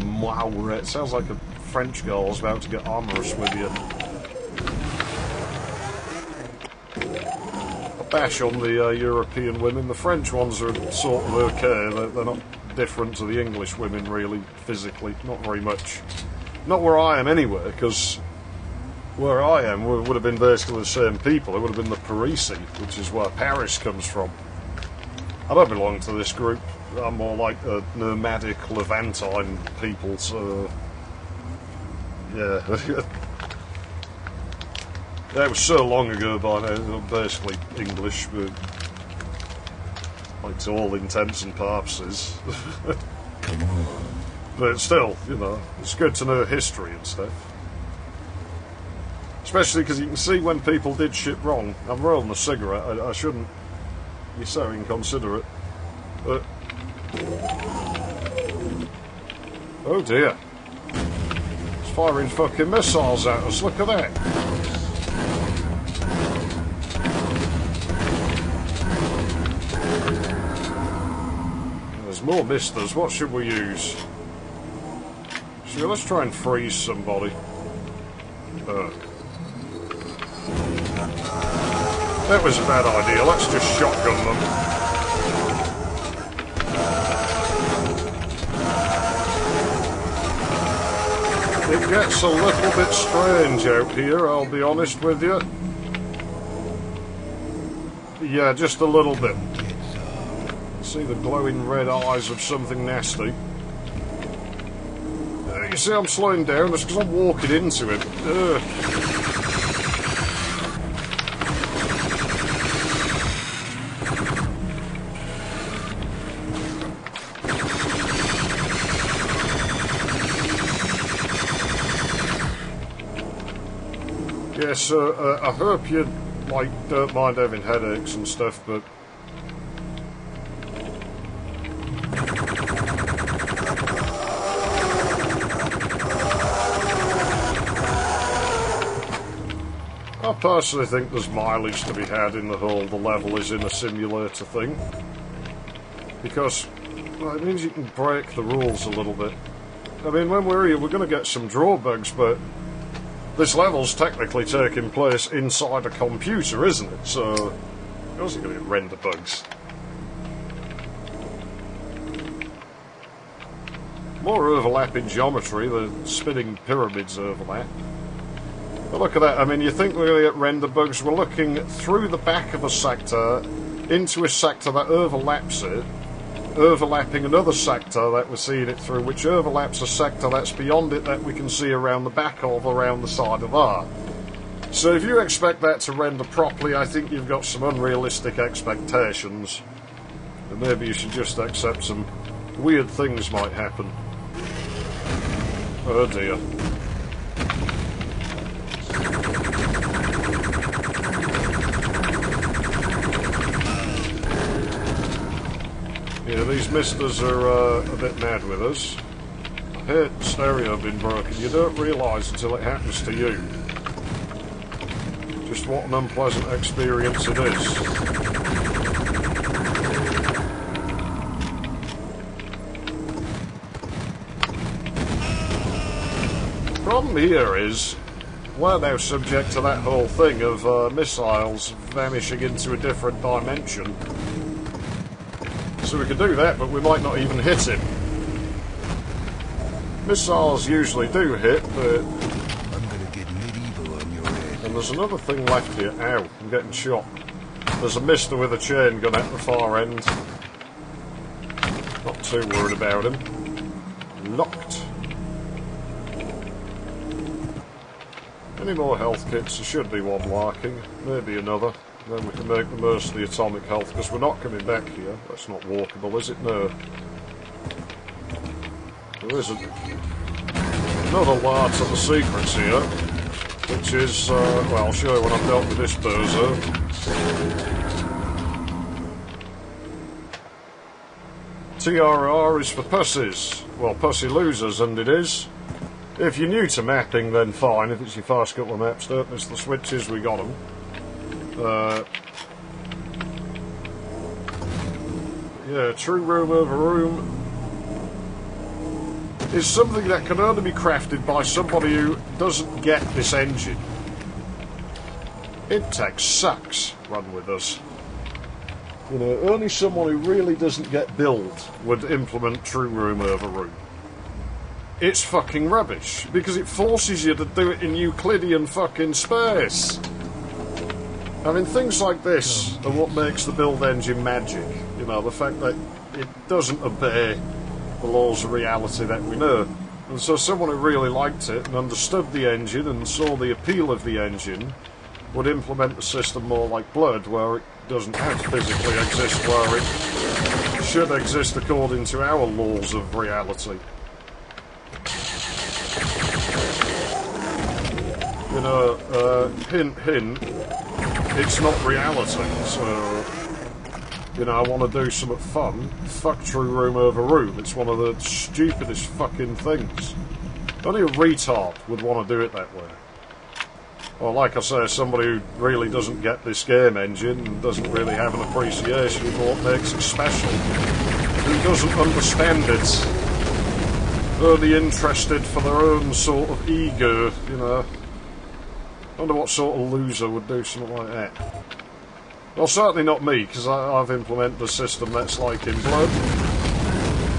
Speaker 1: Moire. It sounds like a French girl's about to get amorous with you. A bash on the European women. The French ones are sort of okay. They're not different to the English women, really, physically. Not very much. Not where I am anyway, because where I am would have been basically the same people. It would have been the Parisi, which is where Paris comes from. I don't belong to this group. I'm more like a nomadic Levantine people, so yeah. That was so long ago by now, I'm basically English, but like to all intents and purposes.
Speaker 2: Come on.
Speaker 1: But still, you know, it's good to know history and stuff. Especially because you can see when people did shit wrong. I'm rolling a cigarette, I shouldn't be so inconsiderate. But oh dear. It's firing fucking missiles at us, look at that. There's more misters, what should we use? Sure, let's try and freeze somebody. That was a bad idea, let's just shotgun them. It gets a little bit strange out here, I'll be honest with you. Yeah, just a little bit. See the glowing red eyes of something nasty. You see I'm slowing down, that's because I'm walking into it. Yes, I hope you don't mind having headaches and stuff, but I personally think there's mileage to be had in the whole the level is in a simulator thing, because well, it means you can break the rules a little bit. I mean, when we're here, we're going to get some drawbacks, but this level's technically taking place inside a computer, isn't it? So, of course you're going to get render bugs. More overlapping geometry, the spinning pyramids overlap. But look at that, I mean, you think we're going to get render bugs, we're looking through the back of a sector into a sector that overlaps it, overlapping another sector that we're seeing it through, which overlaps a sector that's beyond it that we can see around the back of, around the side of that. So if you expect that to render properly, I think you've got some unrealistic expectations. And maybe you should just accept some weird things might happen. Oh dear. Yeah, these misters are a bit mad with us. I hate stereo being broken. You don't realise until it happens to you just what an unpleasant experience it is. The problem here is we're now subject to that whole thing of missiles vanishing into a different dimension. So we could do that, but we might not even hit him. Missiles usually do hit, but
Speaker 2: I'm gonna get medieval on your head.
Speaker 1: and there's another thing left here. Ow, I'm getting shot. There's a mister with a chain gun at the far end. Not too worried about him. Locked. Any more health kits? There should be one lurking. Maybe another. Then we can make the most of the atomic health, because we're not coming back here. That's not walkable, is it? No. There isn't. Another lot of the secrets here, which is, well, I'll show you when I've dealt with this bozo. TRR is for pussies. Well, pussy losers, and it is. If you're new to mapping, then fine. If it's your first couple of maps, don't miss the switches, we got them. Yeah, true room over room is something that can only be crafted by somebody who doesn't get this engine. Intech sucks, run with us. You know, only someone who really doesn't get build would implement true room over room. It's fucking rubbish, because it forces you to do it in Euclidean fucking space. I mean, things like this are what makes the build engine magic. You know, the fact that it doesn't obey the laws of reality that we know. And so someone who really liked it and understood the engine and saw the appeal of the engine would implement the system more like Blood, where it doesn't have to physically exist, where it should exist according to our laws of reality. You know, hint, hint, it's not reality, so, you know, I want to do something fun. Fuck true room over room. It's one of the stupidest fucking things. Only a retard would want to do it that way. Well, like I say, somebody who really doesn't get this game engine and doesn't really have an appreciation for what makes it special, who doesn't understand it, only interested for their own sort of ego, you know. I wonder what sort of loser would do something like that. Well, certainly not me, because I've implemented a system that's like in Blood.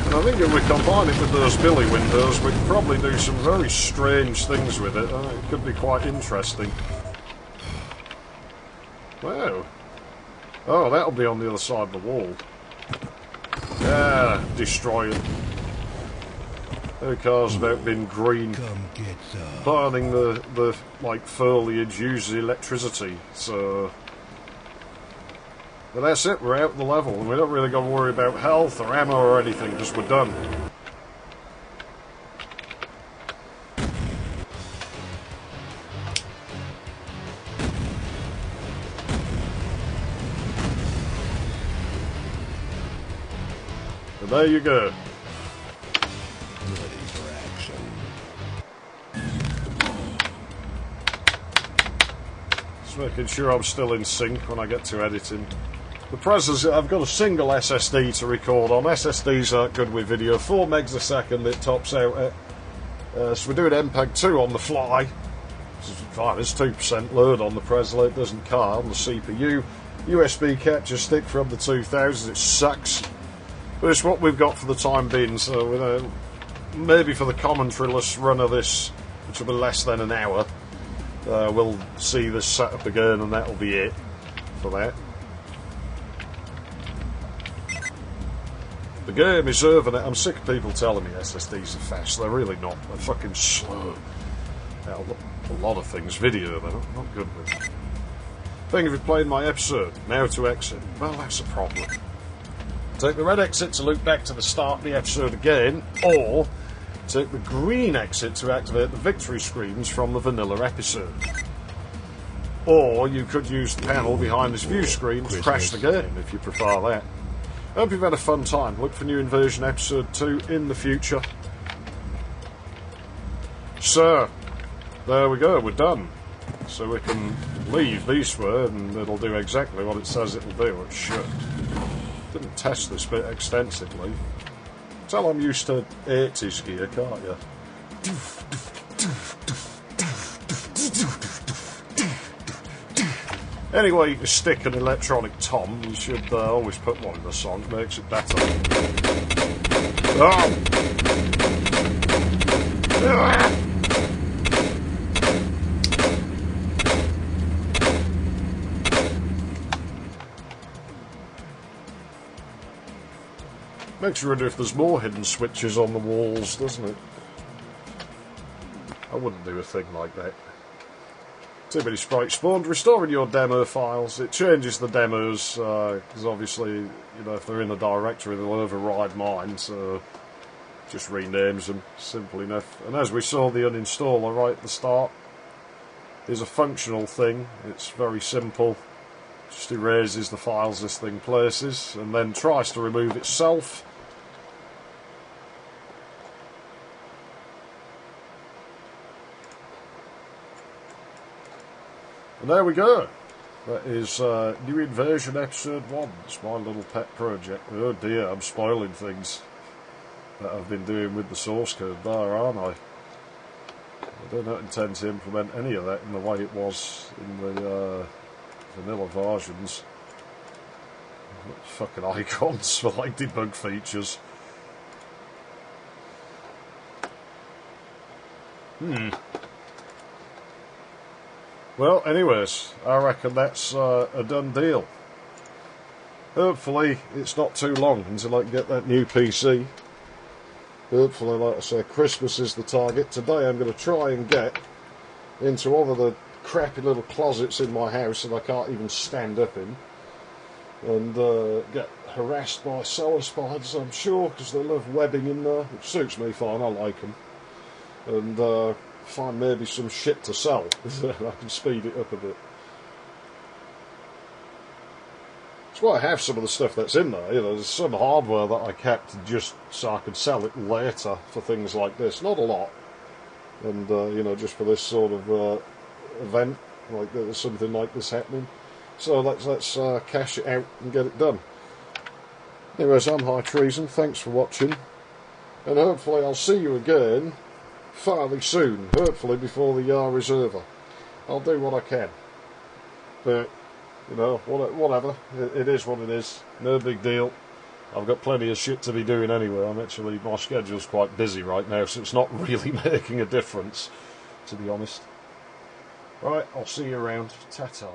Speaker 1: And I think if we combine it with those Billy windows, we could probably do some very strange things with it. It could be quite interesting. Wow. Oh, that'll be on the other side of the wall. Yeah, destroy it. Who cares about being green? Burning the like foliage uses electricity, so. But that's it, we're out of the level, and we don't really got to worry about health or ammo or anything, because we're done. And there you go. Just making sure I'm still in sync when I get to editing. The process, I've got a single SSD to record on. SSDs aren't good with video. 4 megs a second it tops out at. So we're doing MPEG 2 on the fly. Fine, it's 2% load on the Presley. It doesn't car on the CPU. USB capture stick from the 2000s. It sucks. But it's what we've got for the time being. So maybe for the commentary-less run of this, which will be less than an hour, we'll see this setup again, and that'll be it for that. The game is over now. I'm sick of people telling me SSDs are fast. They're really not. They're fucking slow. Now, a lot of things. Video, they're not good with. Thank you for playing my episode. Now to exit. Well, that's a problem. Take the red exit to loop back to the start of the episode again, or take the green exit to activate the victory screens from the vanilla episode. Or you could use the panel behind this view screen to crash the game, if you prefer that. I hope you've had a fun time. Look for New Invasion Episode 2 in the future. So, there we go, we're done. So we can leave this way, and it'll do exactly what it says it'll do, or it should. Didn't test this bit extensively. Tell I'm used to 80s gear, can't you? Anyway, you can stick an electronic tom. You should always put one in the song. It makes it better. Oh! Makes you wonder if there's more hidden switches on the walls, doesn't it? I wouldn't do a thing like that. Too many sprites spawned. Restoring your demo files. It changes the demos, because obviously, you know, if they're in the directory, they'll override mine, so just renames them, simple enough. And as we saw, the uninstaller right at the start is a functional thing. It's very simple. Just erases the files this thing places, and then tries to remove itself. And there we go. That is New Invasion Episode 1. It's my little pet project. Oh dear, I'm spoiling things that I've been doing with the source code there, aren't I? I do not intend to implement any of that in the way it was in the vanilla versions. Fucking icons for like debug features. Well, anyways, I reckon that's a done deal. Hopefully it's not too long until I can get that new PC. Hopefully, like I say, Christmas is the target. Today I'm going to try and get into one of the crappy little closets in my house that I can't even stand up in, and get harassed by cellar spiders, I'm sure, because they love webbing in there, which suits me fine, I like them. And find maybe some shit to sell. I can speed it up a bit. That's why I have some of the stuff that's in there. You know, there's some hardware that I kept just so I could sell it later for things like this. Not a lot. And, you know, just for this sort of event, like there's something like this happening. So let's cash it out and get it done. Anyways, I'm High Treason. Thanks for watching. And hopefully I'll see you again fairly soon, hopefully before the year is over. I'll do what I can, but you know, whatever, it is what it is, no big deal. I've got plenty of shit to be doing anyway. My schedule's quite busy right now, so it's not really making a difference, to be honest. Right, I'll see you around. Ta-ta.